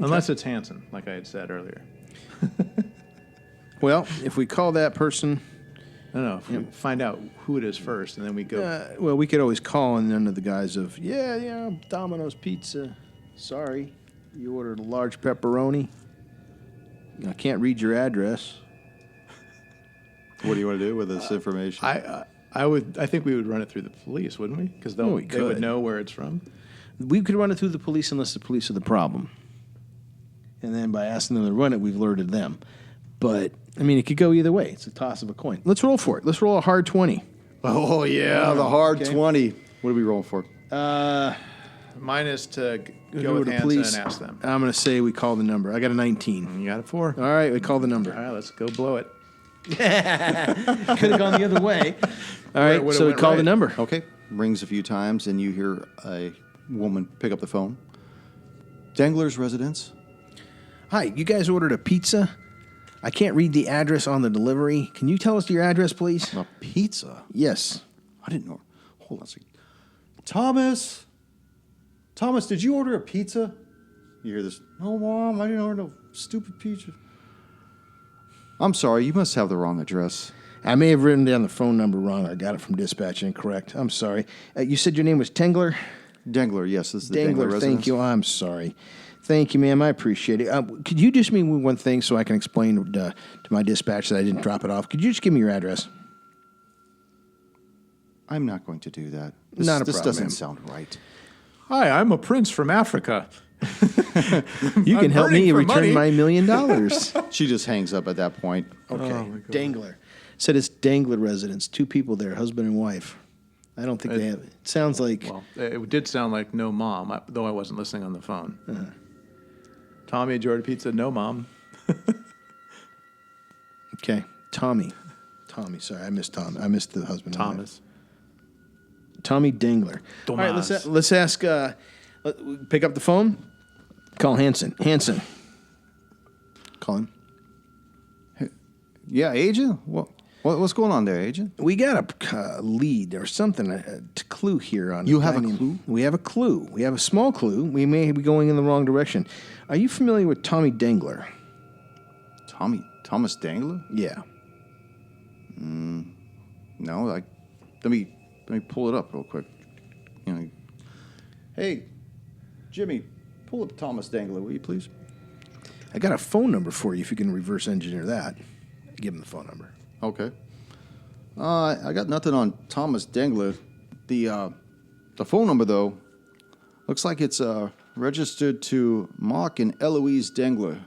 Unless it's Hanson, like I had said earlier. Well, if we call that person, No, if we find out who it is first, and then we go. well, we could always call in under the guise of, Domino's Pizza. Sorry, you ordered a large pepperoni. I can't read your address. What do you want to do with this information? I think we would run it through the police, wouldn't we? Because they would could. know where it's from. We could run it through the police unless the police are the problem. And then by asking them to run it, we've alerted them. But, I mean, it could go either way. It's a toss of a coin. Let's roll for it. Let's roll a hard 20. Oh, yeah, the hard okay. 20. What are we rolling for? Mine is to Go go with to Hanson police. and ask them. I'm going to say we call the number. I got a 19. You got a 4. All right, we call the number. All right, let's go blow it. Could have gone the other way. All right, Would've so we went call right. the number. Okay. Rings a few times, and you hear a woman pick up the phone. Dangler's residence. Hi, you guys ordered a pizza? I can't read the address on the delivery. Can you tell us your address, please? A pizza? Yes. I didn't know. Hold on a second. Thomas, did you order a pizza? You hear this? No, Mom, I didn't order no stupid pizza. I'm sorry, you must have the wrong address. I may have written down the phone number wrong. I got it from dispatch incorrect. I'm sorry. You said your name was Tengler? Dangler, yes, this is the Dangler Dangler, residence. thank you. I'm sorry. Thank you, ma'am. I appreciate it. Could you just mean one thing so I can explain to my dispatch that I didn't drop it off? Could you just give me your address? I'm not going to do that. Not a This problem, doesn't ma'am. sound right. Hi, I'm a prince from Africa. You can I'm help me earning for return money. my $1 million. She just hangs up at that point. Okay. Dangler. Said it's Dangler residence. 2 people there, husband and wife. I don't think they have it. Sounds like Well, it did sound like no mom, though I wasn't listening on the phone. Tommy at Jordan Pizza, no mom. okay. Tommy. Sorry, I missed Tom. I missed the husband. and wife. Thomas. Tommy Dangler. All right, Tomas. let's ask. Pick up the phone. Call Hanson. Hanson. Call him. Yeah, agent? What's going on there, agent? We got a lead or something, a clue here on. You have a dining- clue? We have a clue. We have a small clue. We may be going in the wrong direction. Are you familiar with Tommy Dangler? Thomas Dangler? Yeah. No, let me pull it up real quick. You know, hey, Jimmy, pull up Thomas Dangler, will you please? I got a phone number for you if you can reverse engineer that. Give him the phone number. Okay. I got nothing on Thomas Dangler. The phone number though looks like it's registered to Mark and Eloise Dangler.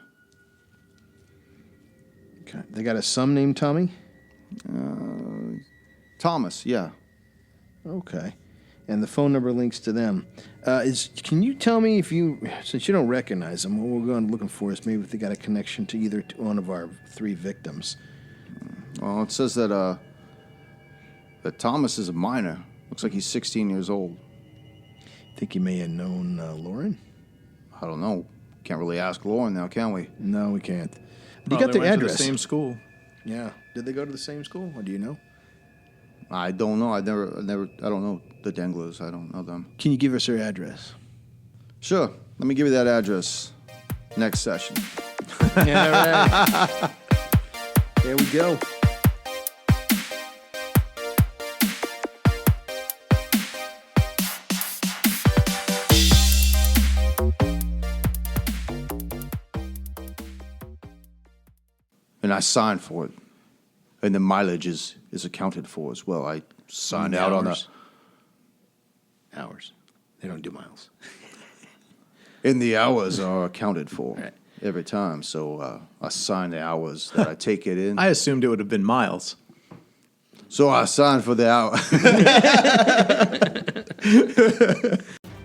Okay. They got a son named Tommy? Thomas, yeah. Okay. And the phone number links to them. Can you tell me since you don't recognize them, what we're going looking for is maybe if they got a connection to either one of our 3 victims. Well, it says that Thomas is a minor. Looks like he's 16 years old. Think you may have known Lauren? I don't know. Can't really ask Lauren now, can we? No, we can't. But you Probably got the went address. To the same school. Yeah. Did they go to the same school, or do you know? I don't know. I don't know the Danglers. I don't know them. Can you give us their address? Sure. Let me give you that address. Next session. Yeah, all right. There we go. And I signed for it. And the mileage is accounted for as well. I signed out on the... Hours. They don't do miles. And the hours are accounted for Right. every time. So I signed the hours that I take it in. I assumed it would have been miles. So I signed for the hour.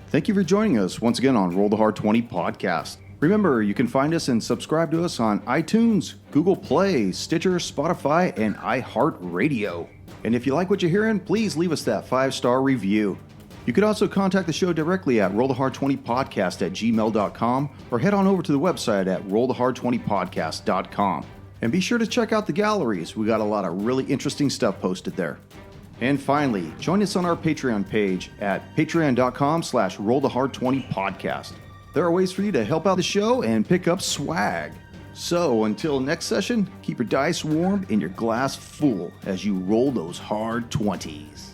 Thank you for joining us once again on Roll the Hard 20 podcast. Remember, you can find us and subscribe to us on iTunes, Google Play, Stitcher, Spotify, and iHeart Radio. And if you like what you're hearing, please leave us that 5-star review. You could also contact the show directly at rollthehard20podcast@gmail.com or head on over to the website at rollthehard20podcast.com. And be sure to check out the galleries. We got a lot of really interesting stuff posted there. And finally, join us on our Patreon page at patreon.com/rollthehard20podcast. There are ways for you to help out the show and pick up swag. So until next session, keep your dice warm and your glass full as you roll those hard 20s.